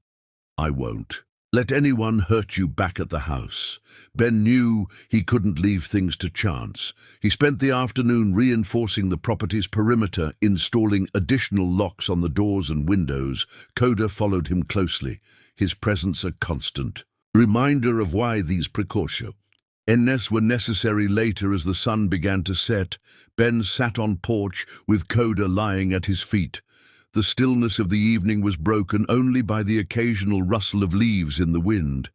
"I won't." let anyone hurt you back at the house. Ben knew he couldn't leave things to chance. He spent the afternoon reinforcing the property's perimeter, installing additional locks on the doors and windows. Coda followed him closely, his presence a constant reminder of why these precautions were necessary. Later, as the sun began to set, Ben sat on porch with Coda lying at his feet. The stillness of the evening was broken only by the occasional rustle of leaves in the wind.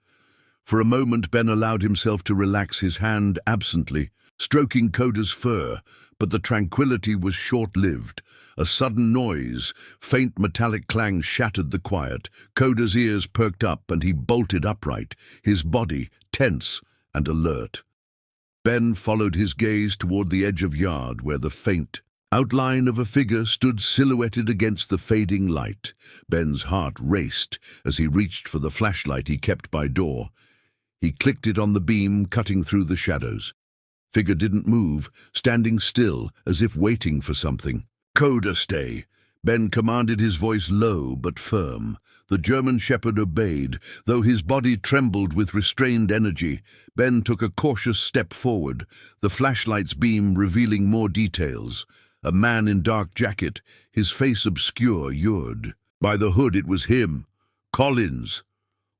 For a moment, Ben allowed himself to relax, his hand absently stroking Coda's fur, but the tranquility was short-lived. A sudden noise, faint metallic clang, shattered the quiet. Coda's ears perked up and he bolted upright, his body tense and alert. Ben followed his gaze toward the edge of yard where the faint outline of a figure stood silhouetted against the fading light. Ben's heart raced as he reached for the flashlight he kept by door. He clicked it on the beam, cutting through the shadows. Figure didn't move, standing still as if waiting for something. "Coda, stay!" Ben commanded, his voice low but firm. The German shepherd obeyed, though his body trembled with restrained energy. Ben took a cautious step forward, the flashlight's beam revealing more details. A man in dark jacket, his face obscure, yawned. By the hood, it was him. "Collins,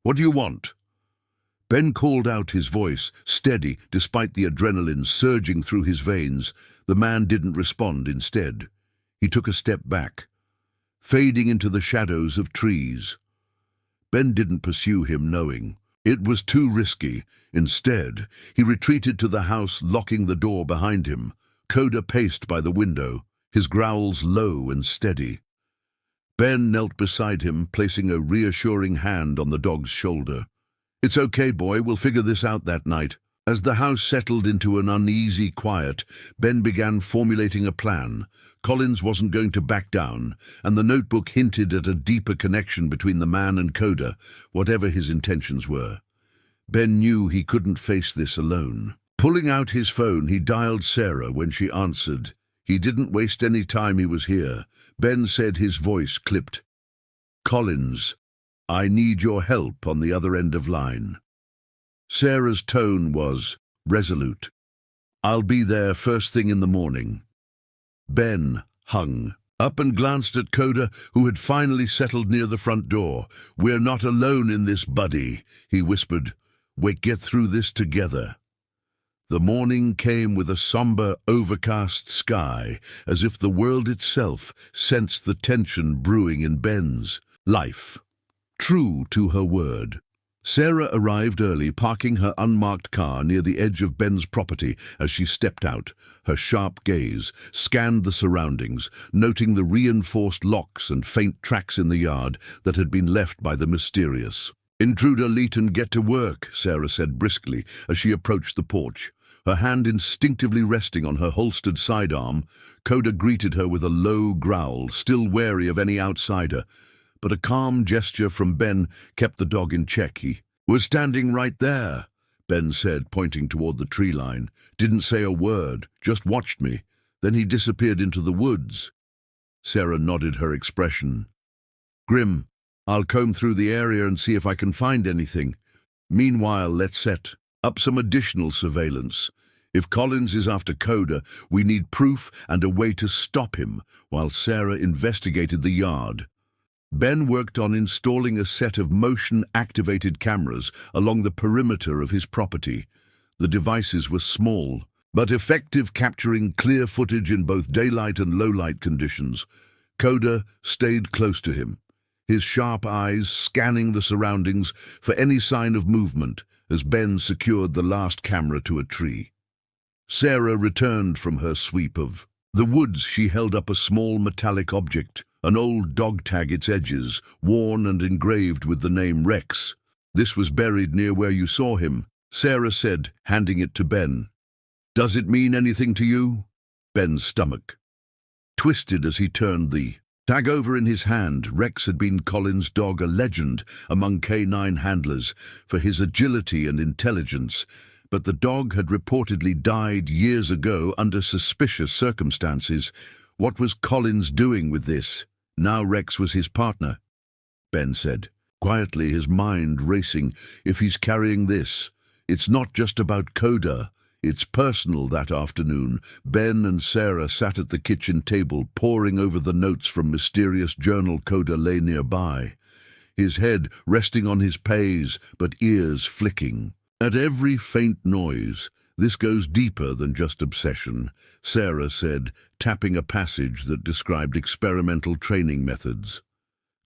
what do you want?" Ben called out, his voice steady despite the adrenaline surging through his veins. The man didn't respond. Instead, he took a step back, fading into the shadows of trees. Ben didn't pursue him, knowing it was too risky. Instead, he retreated to the house, locking the door behind him. Coda paced by the window, his growls low and steady. Ben knelt beside him, placing a reassuring hand on the dog's shoulder. "It's okay, boy, we'll figure this out that night." As the house settled into an uneasy quiet, Ben began formulating a plan. Collins wasn't going to back down, and the notebook hinted at a deeper connection between the man and Coda, whatever his intentions were. Ben knew he couldn't face this alone. Pulling out his phone, he dialed Sarah. When she answered, he didn't waste any time. He was here. Ben said, his voice clipped. "Collins, I need your help on the other end of line." Sarah's tone was resolute. "I'll be there first thing in the morning." Ben hung up and glanced at Coda, who had finally settled near the front door. "We're not alone in this, buddy," he whispered. "We get through this together." The morning came with a somber, overcast sky, as if the world itself sensed the tension brewing in Ben's life. True to her word, Sarah arrived early, parking her unmarked car near the edge of Ben's property. As she stepped out, her sharp gaze scanned the surroundings, noting the reinforced locks and faint tracks in the yard that had been left by the mysterious intruder. "Leighton, get to work," Sarah said briskly as she approached the porch, her hand instinctively resting on her holstered sidearm. Coda greeted her with a low growl, still wary of any outsider. But a calm gesture from Ben kept the dog in check. "He was standing right there," Ben said, pointing toward the tree line. "Didn't say a word, just watched me. Then he disappeared into the woods." Sarah nodded, her expression grim. "I'll comb through the area and see if I can find anything. Meanwhile, let's set up some additional surveillance. If Collins is after Coda, we need proof and a way to stop him," while Sarah investigated the yard. Ben worked on installing a set of motion-activated cameras along the perimeter of his property. The devices were small, but effective, capturing clear footage in both daylight and low-light conditions. Coda stayed close to him, his sharp eyes scanning the surroundings for any sign of movement as Ben secured the last camera to a tree. Sarah returned from her sweep of the woods. She held up a small metallic object, an old dog tag, its edges worn and engraved with the name Rex. "This was buried near where you saw him," Sarah said, handing it to Ben. "Does it mean anything to you?" Ben's stomach twisted as he turned the tag over in his hand. Rex had been Collins' dog, a legend among canine handlers for his agility and intelligence. But the dog had reportedly died years ago under suspicious circumstances. What was Collins doing with this? Now Rex was his partner, Ben said. Quietly, his mind racing. If he's carrying this, it's not just about Coda. It's personal. That afternoon, Ben and Sarah sat at the kitchen table, poring over the notes from mysterious journal. Coda lay nearby, his head resting on his paws, but ears flicking. At every faint noise, "This goes deeper than just obsession," Sarah said, tapping a passage that described experimental training methods.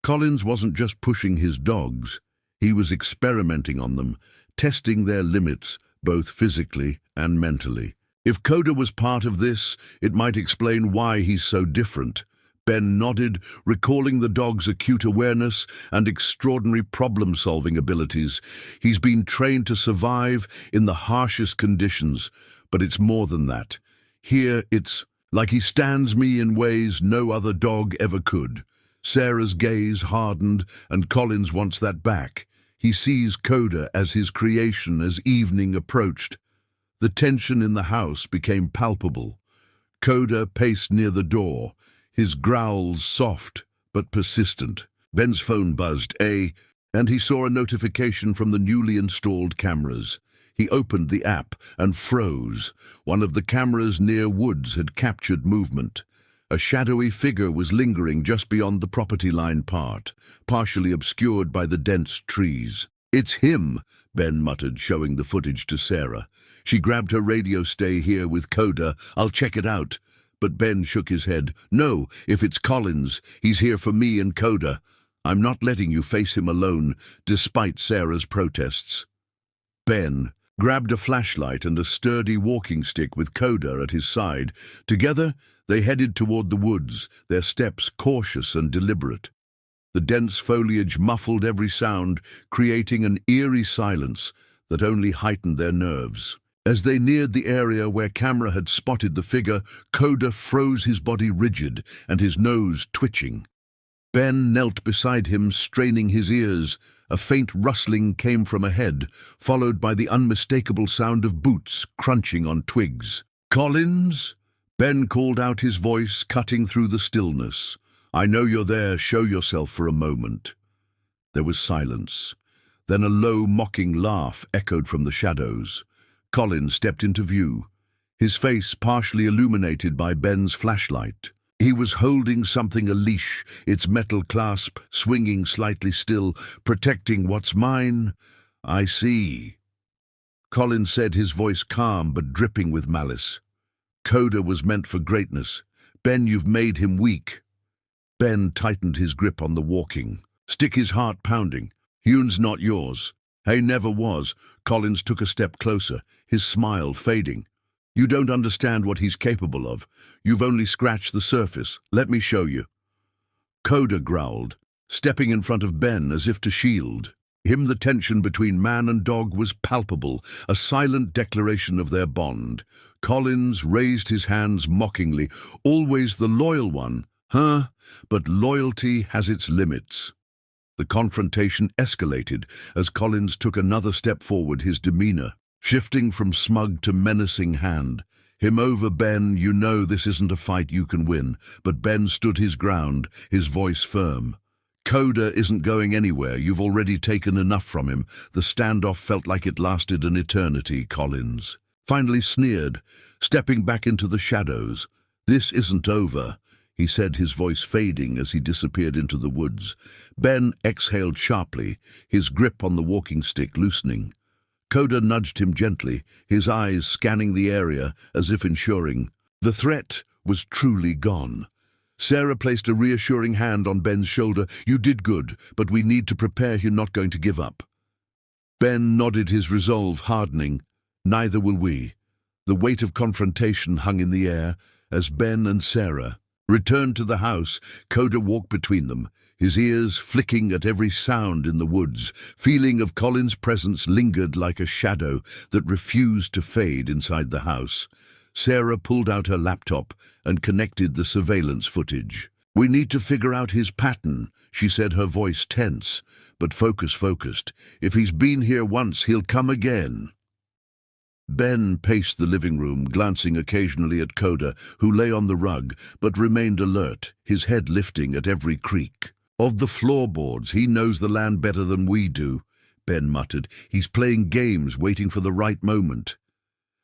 Collins wasn't just pushing his dogs, he was experimenting on them, testing their limits, both physically and mentally. If Coda was part of this, it might explain why he's so different. Ben nodded, recalling the dog's acute awareness and extraordinary problem-solving abilities. He's been trained to survive in the harshest conditions, but it's more than that. Here, it's like he stands me in ways no other dog ever could. Sarah's gaze hardened, and Collins wants that back. He sees Coda as his creation as evening approached. The tension in the house became palpable. Coda paced near the door, his growls soft but persistent. Ben's phone buzzed, and he saw a notification from the newly installed cameras. He opened the app and froze. One of the cameras near Woods had captured movement. A shadowy figure was lingering just beyond the property line part, partially obscured by the dense trees. "It's him," Ben muttered, showing the footage to Sarah. She grabbed her radio. "Stay here with Coda. I'll check it out." But Ben shook his head. "No, if it's Collins, he's here for me and Coda. I'm not letting you face him alone," despite Sarah's protests. Ben grabbed a flashlight and a sturdy walking stick with Coda at his side. Together, they headed toward the woods, their steps cautious and deliberate. The dense foliage muffled every sound, creating an eerie silence that only heightened their nerves. As they neared the area where camera had spotted the figure, Coda froze, his body rigid and his nose twitching. Ben knelt beside him, straining his ears. A faint rustling came from ahead, followed by the unmistakable sound of boots crunching on twigs. "Collins?" Ben called out, his voice cutting through the stillness. "I know you're there. Show yourself for a moment." There was silence. Then a low, mocking laugh echoed from the shadows. Collins stepped into view, his face partially illuminated by Ben's flashlight. He was holding something, a leash, its metal clasp swinging slightly still, protecting what's mine. "I see," Collins said, his voice calm but dripping with malice. "Coda was meant for greatness. Ben, you've made him weak." Ben tightened his grip on the walking stick, his heart pounding. "Hune's not yours." "He never was." Collins took a step closer, his smile fading. "You don't understand what he's capable of. You've only scratched the surface. Let me show you." Coda growled, stepping in front of Ben as if to shield him. The tension between man and dog was palpable, a silent declaration of their bond. Collins raised his hands mockingly. "Always the loyal one, huh? But loyalty has its limits." The confrontation escalated as Collins took another step forward, his demeanor shifting from smug to menacing. "Hand him over, Ben. You know this isn't a fight you can win." But Ben stood his ground, his voice firm. "Coda isn't going anywhere. You've already taken enough from him." The standoff felt like it lasted an eternity. Collins finally sneered, stepping back into the shadows. "This isn't over," he said, his voice fading as he disappeared into the woods. Ben exhaled sharply, his grip on the walking stick loosening. Coda nudged him gently, his eyes scanning the area as if ensuring the threat was truly gone. Sarah placed a reassuring hand on Ben's shoulder. "You did good, but we need to prepare. You're not going to give up." Ben nodded, his resolve hardening. "Neither will we." The weight of confrontation hung in the air as Ben and Sarah returned to the house. Coda walked between them, his ears flicking at every sound in the woods. Feeling of Collins' presence lingered like a shadow that refused to fade inside the house. Sarah pulled out her laptop and connected the surveillance footage. "We need to figure out his pattern," she said, her voice tense, but focused. "If he's been here once, he'll come again." Ben paced the living room, glancing occasionally at Coda, who lay on the rug but remained alert, his head lifting at every creak. Of the floorboards, he knows the land better than we do, Ben muttered. He's playing games, waiting for the right moment.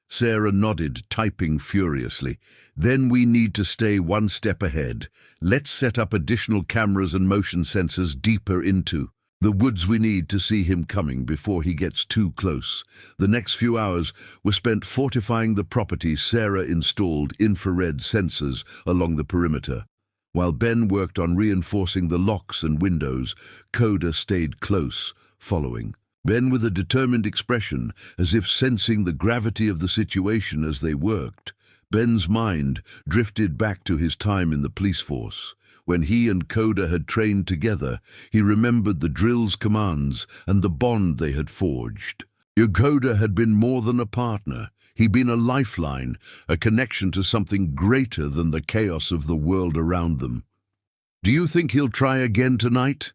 Sarah nodded, typing furiously. Then we need to stay one step ahead. Let's set up additional cameras and motion sensors deeper into the woods. We need to see him coming before he gets too close. The next few hours were spent fortifying the property. Sarah installed infrared sensors along the perimeter. While Ben worked on reinforcing the locks and windows, Coda stayed close, following. Ben with a determined expression, as if sensing the gravity of the situation as they worked. Ben's mind drifted back to his time in the police force. When he and Coda had trained together, he remembered the drill's commands and the bond they had forged. Coda had been more than a partner. He'd been a lifeline, a connection to something greater than the chaos of the world around them. "Do you think he'll try again tonight?"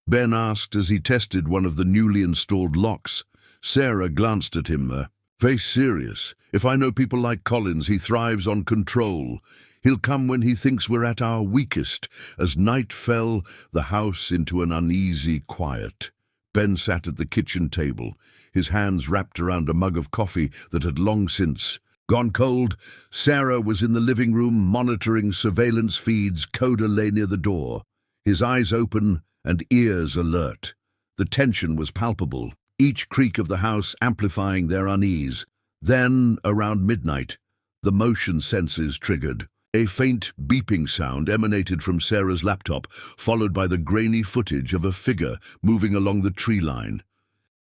Ben asked as he tested one of the newly installed locks. Sarah glanced at him, face serious. "If I know people like Collins, he thrives on control. He'll come when he thinks we're at our weakest." As night fell, the house into an uneasy quiet. Ben sat at the kitchen table, his hands wrapped around a mug of coffee that had long since gone cold. Sarah was in the living room monitoring surveillance feeds. Coda lay near the door, his eyes open and ears alert. The tension was palpable, each creak of the house amplifying their unease. Then, around midnight, the motion sensors triggered. A faint beeping sound emanated from Sarah's laptop, followed by the grainy footage of a figure moving along the tree line.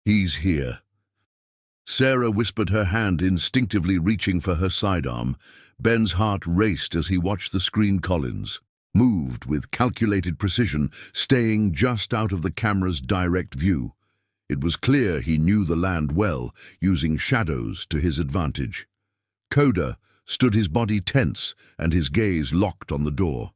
"He's here." Sarah whispered, her hand instinctively reaching for her sidearm. Ben's heart raced as he watched the screen. Collins moved with calculated precision, staying just out of the camera's direct view. It was clear he knew the land well, using shadows to his advantage. Coda stood, his body tense and his gaze locked on the door.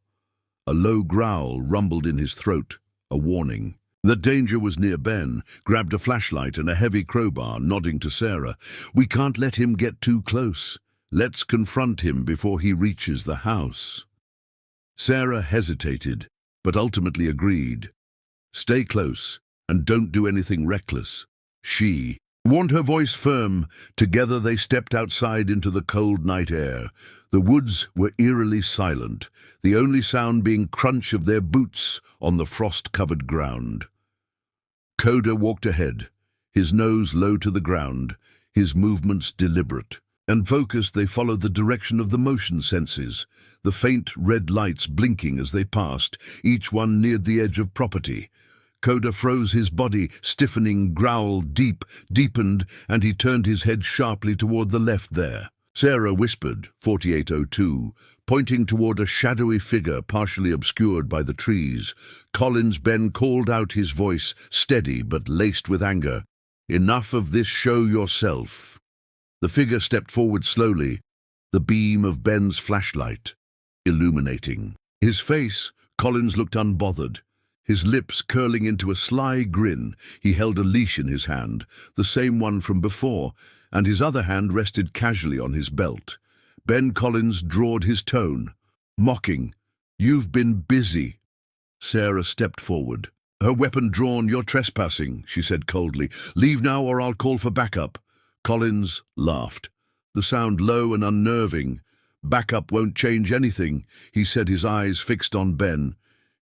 A low growl rumbled in his throat, a warning. The danger was near. Ben grabbed a flashlight and a heavy crowbar, nodding to Sarah. "We can't let him get too close. Let's confront him before he reaches the house." Sarah hesitated, but ultimately agreed. "Stay close and don't do anything reckless," she warned, her voice firm. Together they stepped outside into the cold night air. The woods were eerily silent, the only sound being crunch of their boots on the frost-covered ground. Coda walked ahead, his nose low to the ground, his movements deliberate and focused. They followed the direction of the motion sensors, the faint red lights blinking as they passed. Each one neared the edge of property. Coda froze, his body stiffening. Growl deepened, and he turned his head sharply toward the left. There, Sarah whispered, 4802, pointing toward a shadowy figure partially obscured by the trees. "Collins." Ben called out, his voice steady but laced with anger. "Enough of this, show yourself." The figure stepped forward slowly, the beam of Ben's flashlight illuminating his face. Collins looked unbothered, his lips curling into a sly grin. He held a leash in his hand, the same one from before, and his other hand rested casually on his belt. Ben Collins drawled his tone, mocking. "You've been busy." Sarah stepped forward, her weapon drawn. "You're trespassing," she said coldly. "Leave now or I'll call for backup." Collins laughed, the sound low and unnerving. "Backup won't change anything," he said, his eyes fixed on Ben.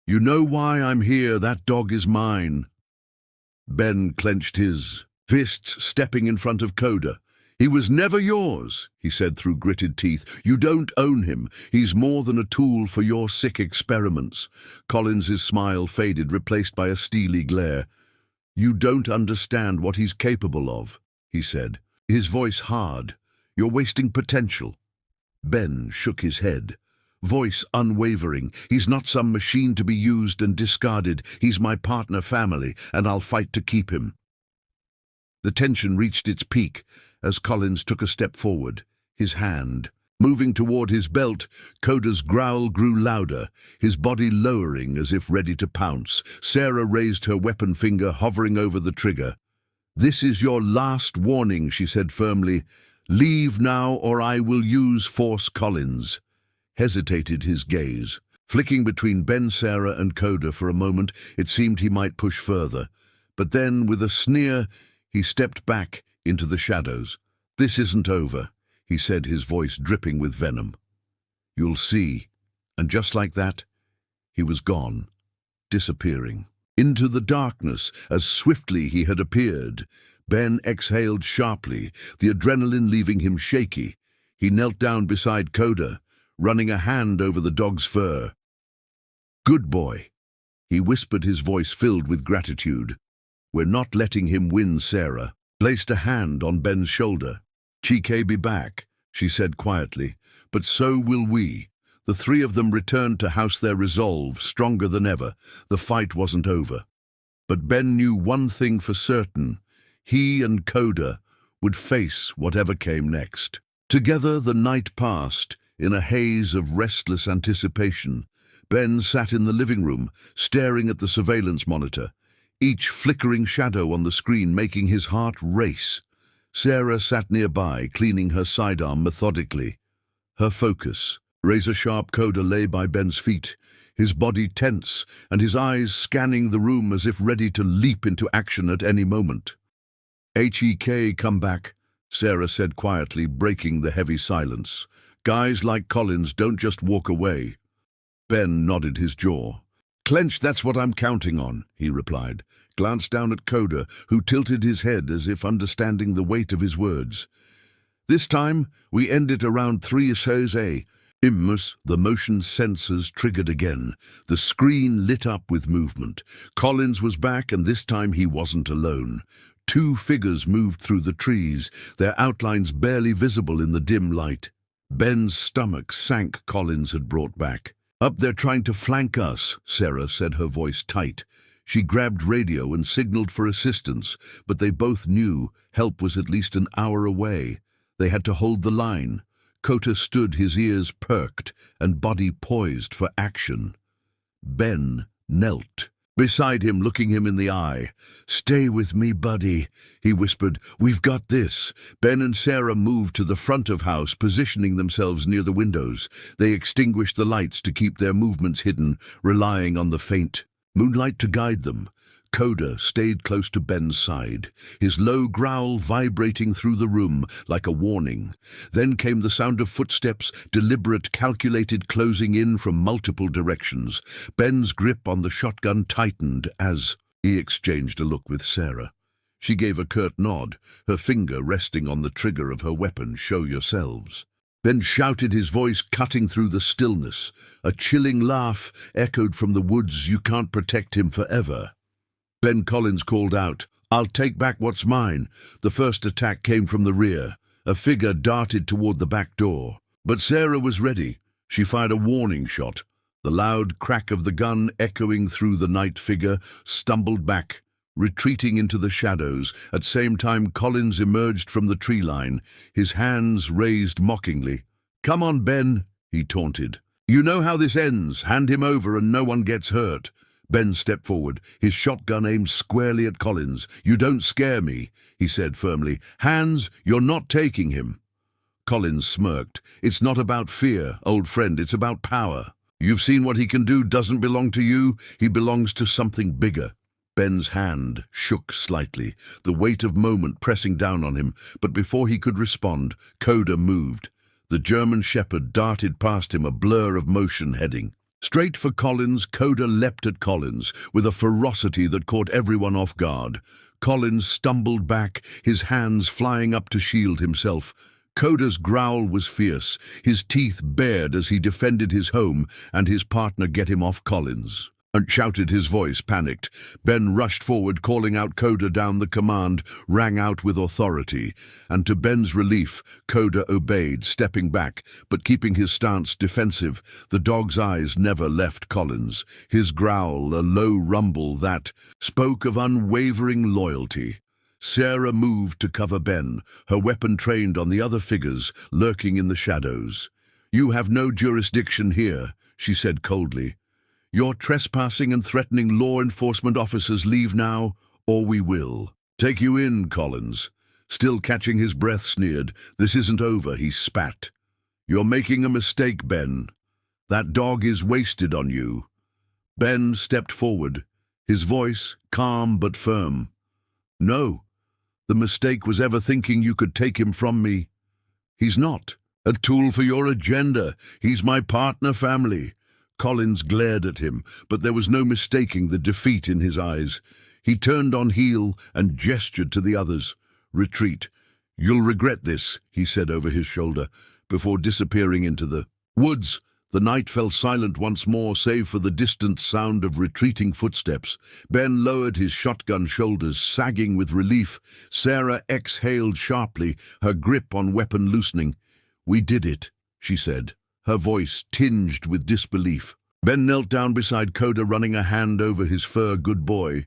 "You know why I'm here. That dog is mine." Ben clenched his fists, stepping in front of Coda. "He was never yours," he said through gritted teeth. "You don't own him. He's more than a tool for your sick experiments." Collins's smile faded, replaced by a steely glare. "You don't understand what he's capable of," he said, his voice hard. "You're wasting potential." Ben shook his head, voice unwavering. "He's not some machine to be used and discarded. He's my partner, family, and I'll fight to keep him." The tension reached its peak as Collins took a step forward, his hand moving toward his belt. Coda's growl grew louder, his body lowering as if ready to pounce. Sarah raised her weapon finger, hovering over the trigger. "This is your last warning," she said firmly. "Leave now or I will use force." Collins hesitated, his gaze Flicking between Ben, Sarah, and Coda for a moment, it seemed he might push further. But then, with a sneer, he stepped back into the shadows. "This isn't over," he said, his voice dripping with venom. "You'll see." And just like that, he was gone, disappearing. Into the darkness, as swiftly he had appeared. Ben exhaled sharply, the adrenaline leaving him shaky. He knelt down beside Coda, running a hand over the dog's fur. "Good boy," he whispered, his voice filled with gratitude. "We're not letting him win, Sarah." Placed a hand on Ben's shoulder. "Chike be back," she said quietly, "but so will we." The three of them returned to house their resolve, stronger than ever. The fight wasn't over. But Ben knew one thing for certain. He and Coda would face whatever came next. Together the night passed, in a haze of restless anticipation. Ben sat in the living room, staring at the surveillance monitor, each flickering shadow on the screen making his heart race. Sarah sat nearby, cleaning her sidearm methodically. Her focus. Razor-sharp Coda lay by Ben's feet, his body tense and his eyes scanning the room as if ready to leap into action at any moment. "HEK, come back," Sarah said quietly, breaking the heavy silence. "Guys like Collins don't just walk away." Ben nodded his jaw. "Clenched, that's what I'm counting on," he replied, glanced down at Coda, who tilted his head as if understanding the weight of his words. "This time, we end it around 3 Jose. Immus, the motion sensors triggered again. The screen lit up with movement. Collins was back, and this time he wasn't alone. 2 figures moved through the trees, their outlines barely visible in the dim light. Ben's stomach sank. Collins had brought back. "Up there trying to flank us," Sarah said, her voice tight. She grabbed radio and signaled for assistance, but they both knew help was at least an hour away. They had to hold the line. Coda stood, his ears perked and body poised for action. Ben knelt beside him, looking him in the eye. "Stay with me, buddy," he whispered. "We've got this." Ben and Sarah moved to the front of house, positioning themselves near the windows. They extinguished the lights to keep their movements hidden, relying on the faint moonlight to guide them. Coda stayed close to Ben's side, his low growl vibrating through the room like a warning. Then came the sound of footsteps, deliberate, calculated, closing in from multiple directions. Ben's grip on the shotgun tightened as he exchanged a look with Sarah. She gave a curt nod, her finger resting on the trigger of her weapon. "Show yourselves." Ben shouted, his voice cutting through the stillness. A chilling laugh echoed from the woods. "You can't protect him forever." Ben Collins called out, "I'll take back what's mine." The first attack came from the rear. A figure darted toward the back door. But Sarah was ready. She fired a warning shot. The loud crack of the gun echoing through the night. Figure stumbled back, retreating into the shadows. At same time, Collins emerged from the tree line, his hands raised mockingly. "Come on, Ben," he taunted. "You know how this ends. Hand him over and no one gets hurt." Ben stepped forward, his shotgun aimed squarely at Collins. "You don't scare me," he said firmly. "Hands, you're not taking him." Collins smirked. "It's not about fear, old friend, it's about power. You've seen what he can do. Doesn't belong to you. He belongs to something bigger." Ben's hand shook slightly, the weight of moment pressing down on him, but before he could respond, Coda moved. The German shepherd darted past him, a blur of motion heading straight for Collins. Coda leapt at Collins with a ferocity that caught everyone off guard. Collins stumbled back, his hands flying up to shield himself. Coda's growl was fierce, his teeth bared as he defended his home and his partner. "Get him off Collins," and shouted, his voice panicked. Ben rushed forward, calling out Coda down. The command rang out with authority, and to Ben's relief, Coda obeyed, stepping back, but keeping his stance defensive. The dog's eyes never left Collins, his growl a low rumble that spoke of unwavering loyalty. Sarah moved to cover Ben, her weapon trained on the other figures lurking in the shadows. "You have no jurisdiction here," she said coldly. "You're trespassing and threatening law enforcement officers. Leave now, or we will." "Take you in," Collins, still catching his breath, sneered. "This isn't over," he spat. "You're making a mistake, Ben." That dog is wasted on you." Ben stepped forward, his voice calm but firm. "No, the mistake was ever thinking you could take him from me. He's not a tool for your agenda. He's my partner family." Collins glared at him, but there was no mistaking the defeat in his eyes. He turned on heel and gestured to the others. "Retreat. You'll regret this," he said over his shoulder, before disappearing into the woods. The night fell silent once more, save for the distant sound of retreating footsteps. Ben lowered his shotgun shoulders, sagging with relief. Sarah exhaled sharply, her grip on weapon loosening. "We did it," she said, her voice tinged with disbelief. Ben knelt down beside Coda, running a hand over his fur. "Good boy."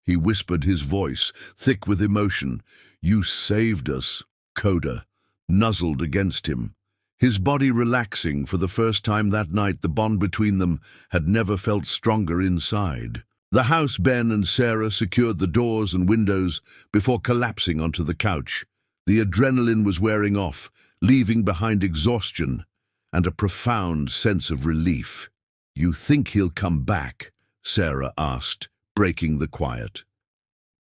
He whispered, his voice thick with emotion. "You saved us." Coda nuzzled against him, his body relaxing. For the first time that night, the bond between them had never felt stronger inside. The house, Ben and Sarah secured the doors and windows before collapsing onto the couch. The adrenaline was wearing off, leaving behind exhaustion and a profound sense of relief. "You think he'll come back?" Sarah asked, breaking the quiet.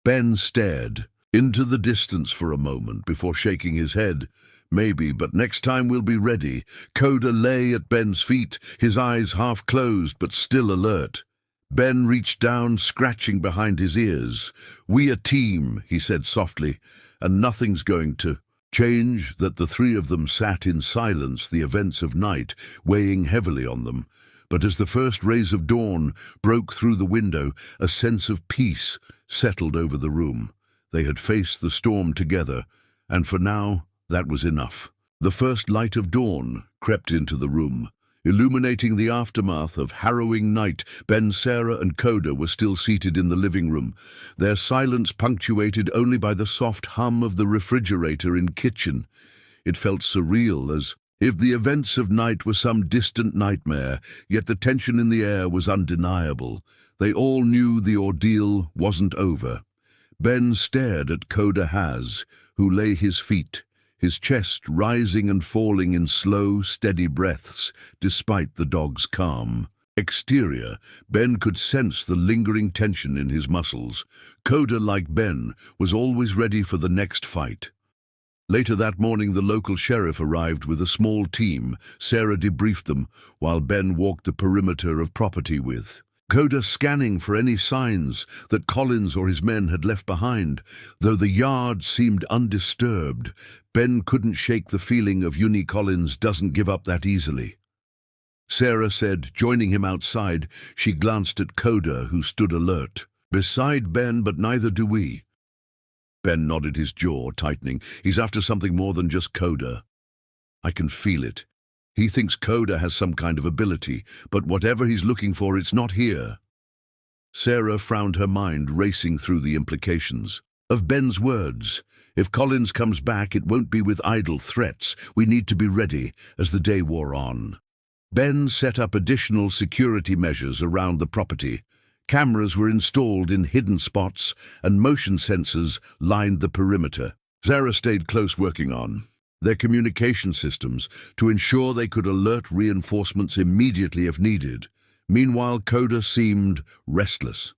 Ben stared into the distance for a moment before shaking his head. "Maybe, but next time we'll be ready." Coda lay at Ben's feet, his eyes half closed but still alert. Ben reached down, scratching behind his ears. "We a team," he said softly, "and nothing's going to change." That the three of them sat in silence, the events of night weighing heavily on them. But as the first rays of dawn broke through the window, a sense of peace settled over the room. They had faced the storm together, and for now, that was enough. The first light of dawn crept into the room, illuminating the aftermath of harrowing night. Ben, Sarah, and Coda were still seated in the living room, their silence punctuated only by the soft hum of the refrigerator in kitchen. It felt surreal, as if the events of night were some distant nightmare, yet the tension in the air was undeniable. They all knew the ordeal wasn't over. Ben stared at Coda Has, who lay his feet, his chest rising and falling in slow, steady breaths, despite the dog's calm exterior. Ben could sense the lingering tension in his muscles. Coda, like Ben, was always ready for the next fight. Later that morning, the local sheriff arrived with a small team. Sarah debriefed them, while Ben walked the perimeter of property with Coda scanning for any signs that Collins or his men had left behind. Though the yard seemed undisturbed, Ben couldn't shake the feeling of Collins doesn't give up that easily. Sarah said, joining him outside. She glanced at Coda, who stood alert beside Ben, "But neither do we." Ben nodded, his jaw tightening. "He's after something more than just Coda. I can feel it. He thinks Coda has some kind of ability, but whatever he's looking for, it's not here." Sarah frowned, her mind racing through the implications of Ben's words. "If Collins comes back, it won't be with idle threats. We need to be ready." As the day wore on, Ben set up additional security measures around the property. Cameras were installed in hidden spots, and motion sensors lined the perimeter. Sarah stayed close, working on their communication systems to ensure they could alert reinforcements immediately if needed. Meanwhile, Coda seemed restless.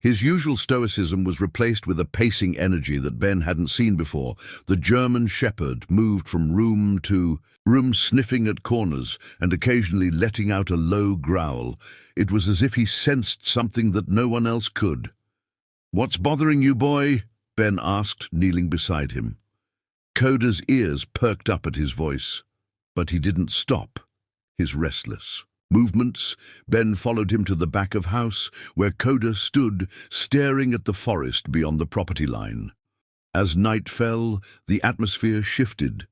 His usual stoicism was replaced with a pacing energy that Ben hadn't seen before. The German shepherd moved from room to room, sniffing at corners and occasionally letting out a low growl. It was as if he sensed something that no one else could. "What's bothering you, boy?" Ben asked, kneeling beside him. Coda's ears perked up at his voice, but he didn't stop his restless movements. Ben followed him to the back of house, where Coda stood, staring at the forest beyond the property line. As night fell, the atmosphere shifted.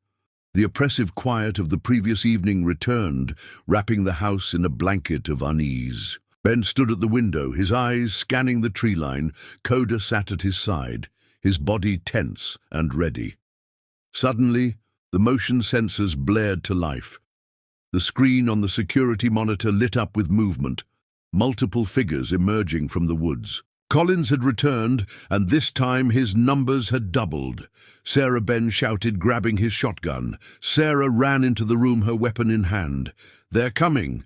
The oppressive quiet of the previous evening returned, wrapping the house in a blanket of unease. Ben stood at the window, his eyes scanning the tree line. Coda sat at his side, his body tense and ready. Suddenly, the motion sensors blared to life. The screen on the security monitor lit up with movement, multiple figures emerging from the woods. Collins had returned, and this time his numbers had doubled. Sarah Ben shouted, grabbing his shotgun. Sarah ran into the room, her weapon in hand. "They're coming."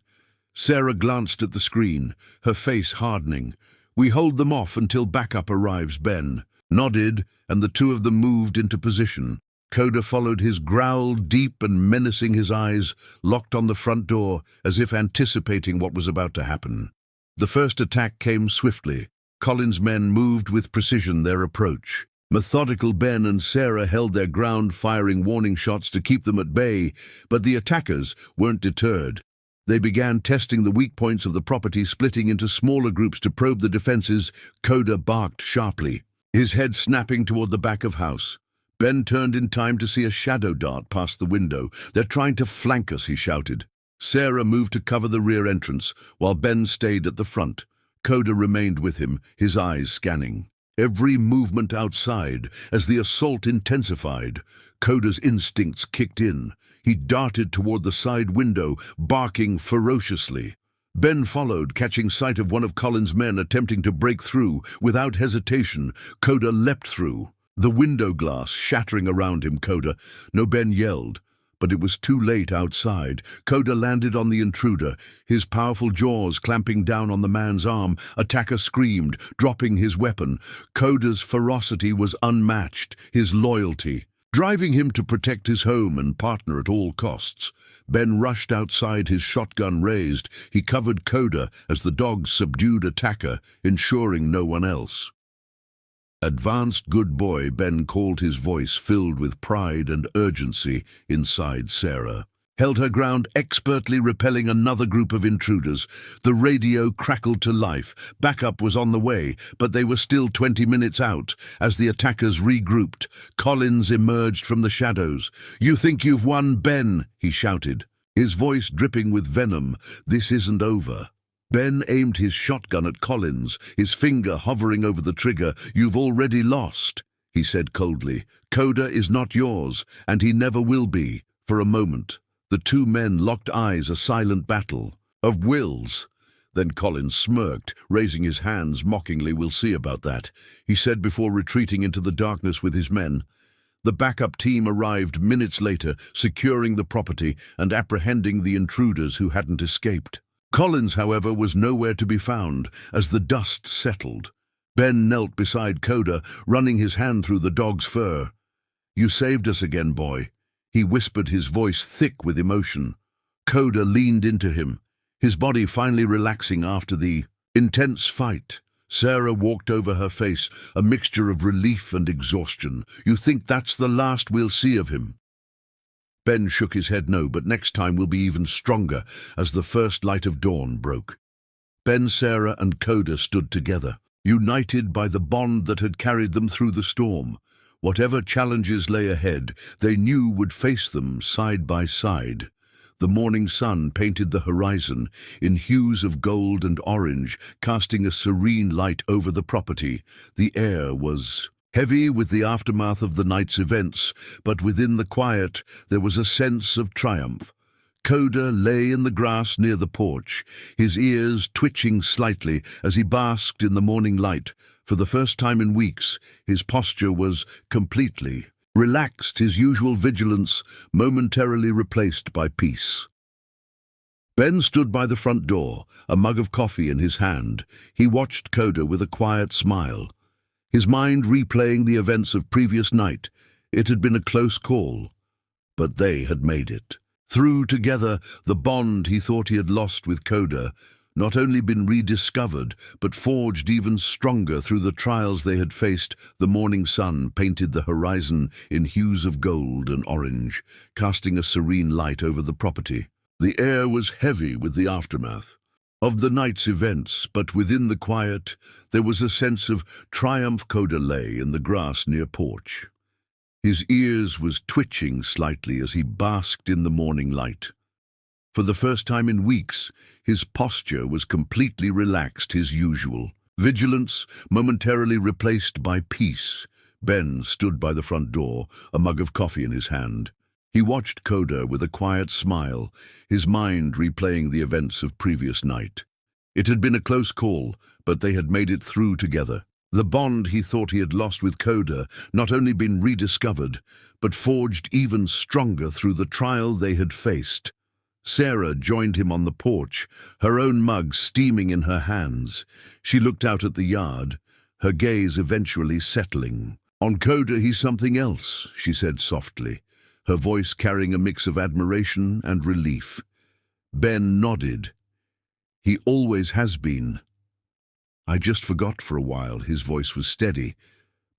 Sarah glanced at the screen, her face hardening. "We hold them off until backup arrives," Ben nodded, and the two of them moved into position. Coda followed his growl, deep and menacing, his eyes locked on the front door, as if anticipating what was about to happen. The first attack came swiftly. Collins' men moved with precision their approach. Methodical Ben and Sarah held their ground, firing warning shots to keep them at bay, but the attackers weren't deterred. They began testing the weak points of the property, splitting into smaller groups to probe the defenses. Coda barked sharply, his head snapping toward the back of house. Ben turned in time to see a shadow dart past the window. "They're trying to flank us," he shouted. Sarah moved to cover the rear entrance, while Ben stayed at the front. Coda remained with him, his eyes scanning every movement outside. As the assault intensified, Coda's instincts kicked in. He darted toward the side window, barking ferociously. Ben followed, catching sight of one of Collins' men attempting to break through. Without hesitation, Coda leapt through, the window glass shattering around him. "Coda!" No, Ben yelled, but it was too late outside. Coda landed on the intruder, his powerful jaws clamping down on the man's arm. Attacker screamed, dropping his weapon. Coda's ferocity was unmatched, his loyalty driving him to protect his home and partner at all costs. Ben rushed outside, his shotgun raised. He covered Coda as the dogs subdued attacker, ensuring no one else. "Advanced good boy," Ben called, his voice filled with pride and urgency. Inside, Sarah held her ground, expertly repelling another group of intruders. The radio crackled to life. Backup was on the way, but they were still 20 minutes out. As the attackers regrouped, Collins emerged from the shadows. "You think you've won, Ben?" he shouted, his voice dripping with venom. "This isn't over." Ben aimed his shotgun at Collins, his finger hovering over the trigger. "You've already lost," he said coldly. "Coda is not yours, and he never will be." For a moment, the two men locked eyes, a silent battle of wills. Then Collins smirked, raising his hands mockingly. "We'll see about that," he said before retreating into the darkness with his men. The backup team arrived minutes later, securing the property and apprehending the intruders who hadn't escaped. Collins, however, was nowhere to be found. As the dust settled, Ben knelt beside Coda, running his hand through the dog's fur. "You saved us again, boy," he whispered, his voice thick with emotion. Coda leaned into him, his body finally relaxing after the intense fight. Sarah walked over her face, a mixture of relief and exhaustion. "You think that's the last we'll see of him?" Ben shook his head. "No, but next time we'll be even stronger." As the first light of dawn broke, Ben, Sarah, and Coda stood together, united by the bond that had carried them through the storm. Whatever challenges lay ahead, they knew would face them side by side. The morning sun painted the horizon in hues of gold and orange, casting a serene light over the property. The air was heavy with the aftermath of the night's events, but within the quiet there was a sense of triumph. Coda lay in the grass near the porch, his ears twitching slightly as he basked in the morning light. For the first time in weeks, his posture was completely relaxed, his usual vigilance momentarily replaced by peace. Ben stood by the front door, a mug of coffee in his hand. He watched Coda with a quiet smile, his mind replaying the events of previous night. It had been a close call, but they had made it through together. The bond he thought he had lost with Coda not only been rediscovered, but forged even stronger through the trials they had faced. The morning sun painted the horizon in hues of gold and orange, casting a serene light over the property. The air was heavy with the aftermath of the night's events, but within the quiet there was a sense of triumph. Coda lay in the grass near porch. His ears was twitching slightly as he basked in the morning light. For the first time in weeks, his posture was completely relaxed, his usual vigilance momentarily replaced by peace. Ben stood by the front door, a mug of coffee in his hand. He watched Coda with a quiet smile, his mind replaying the events of previous night. It had been a close call, but they had made it through together. The bond he thought he had lost with Coda not only been rediscovered, but forged even stronger through the trial they had faced. Sarah joined him on the porch, her own mug steaming in her hands. She looked out at the yard, her gaze eventually settling. "On Coda he's something else," she said softly, her voice carrying a mix of admiration and relief. Ben nodded. "He always has been." I just forgot for a while. His voice was steady,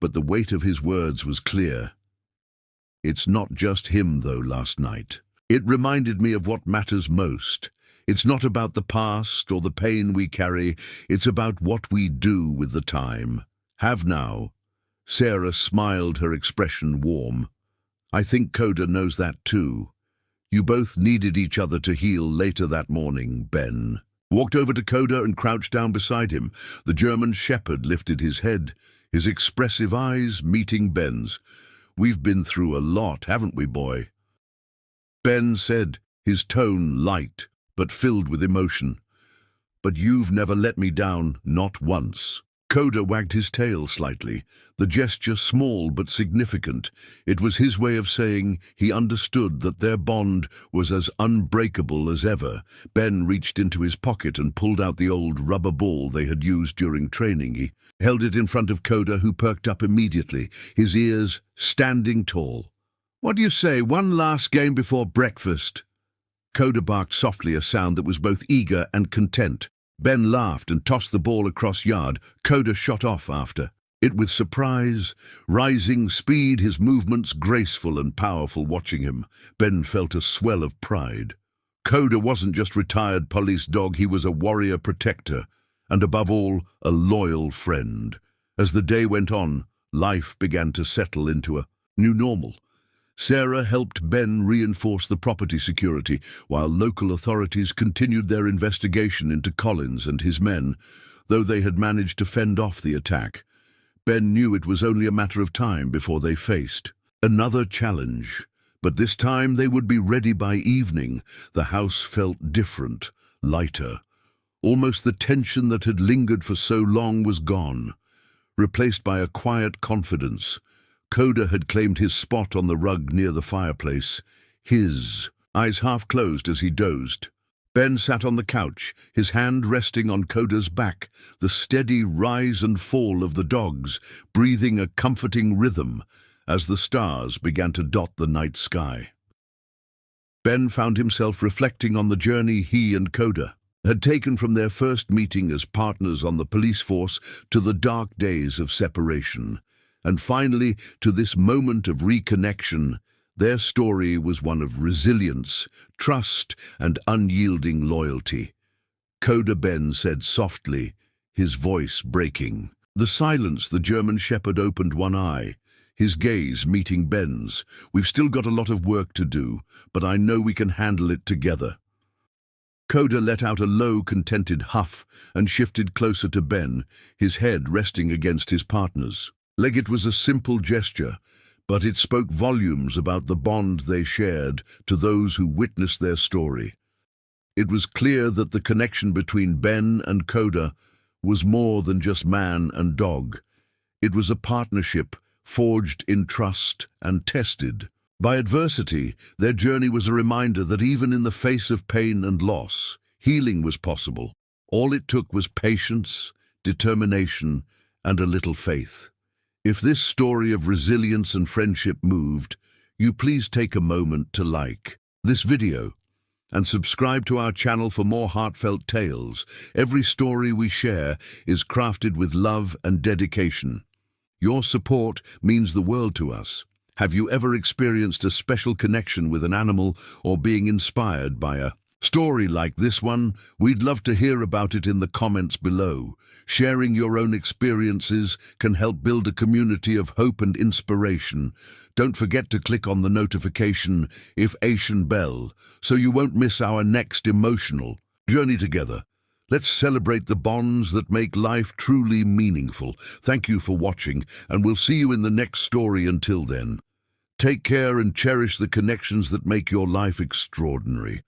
but the weight of his words was clear. "It's not just him, though, last night. It reminded me of what matters most. It's not about the past or the pain we carry. It's about what we do with the time. Have now." Sarah smiled, her expression warm. "I think Coda knows that too. You both needed each other to heal later that morning." Ben walked over to Coda and crouched down beside him. The German shepherd lifted his head, his expressive eyes meeting Ben's. "We've been through a lot, haven't we, boy?" Ben said, his tone light, but filled with emotion. "But you've never let me down, not once." Coda wagged his tail slightly, the gesture small but significant. It was his way of saying he understood that their bond was as unbreakable as ever. Ben reached into his pocket and pulled out the old rubber ball they had used during training. He held it in front of Coda, who perked up immediately, his ears standing tall. "What do you say, one last game before breakfast?" Coda barked softly, a sound that was both eager and content. Ben laughed and tossed the ball across yard. Coda shot off after it with surprise, rising speed, his movements graceful and powerful. Watching him, Ben felt a swell of pride. Coda wasn't just retired police dog, he was a warrior protector, and above all, a loyal friend. As the day went on, life began to settle into a new normal. Sarah helped Ben reinforce the property security, while local authorities continued their investigation into Collins and his men. Though they had managed to fend off the attack, Ben knew it was only a matter of time before they faced another challenge. But this time they would be ready by evening. The house felt different, lighter. Almost the tension that had lingered for so long was gone, replaced by a quiet confidence. Coda had claimed his spot on the rug near the fireplace, his eyes half closed as he dozed. Ben sat on the couch, his hand resting on Coda's back, the steady rise and fall of the dogs, breathing a comforting rhythm as the stars began to dot the night sky. Ben found himself reflecting on the journey he and Coda had taken from their first meeting as partners on the police force to the dark days of separation. And finally, to this moment of reconnection. Their story was one of resilience, trust, and unyielding loyalty. Coda, Ben said softly, his voice breaking. The silence, the German shepherd opened one eye, his gaze meeting Ben's. "We've still got a lot of work to do, but I know we can handle it together." Coda let out a low, contented huff and shifted closer to Ben, his head resting against his partner's. It was a simple gesture, but it spoke volumes about the bond they shared to those who witnessed their story. It was clear that the connection between Ben and Coda was more than just man and dog. It was a partnership forged in trust and tested by adversity. Their journey was a reminder that even in the face of pain and loss, healing was possible. All it took was patience, determination, and a little faith. If this story of resilience and friendship moved you, please take a moment to like this video and subscribe to our channel for more heartfelt tales. Every story we share is crafted with love and dedication. Your support means the world to us. Have you ever experienced a special connection with an animal or being inspired by a story like this one? We'd love to hear about it in the comments below. Sharing your own experiences can help build a community of hope and inspiration. Don't forget to click on the notification bell so you won't miss our next emotional journey together. Let's celebrate the bonds that make life truly meaningful. Thank you for watching, and we'll see you in the next story. Until then, take care and cherish the connections that make your life extraordinary.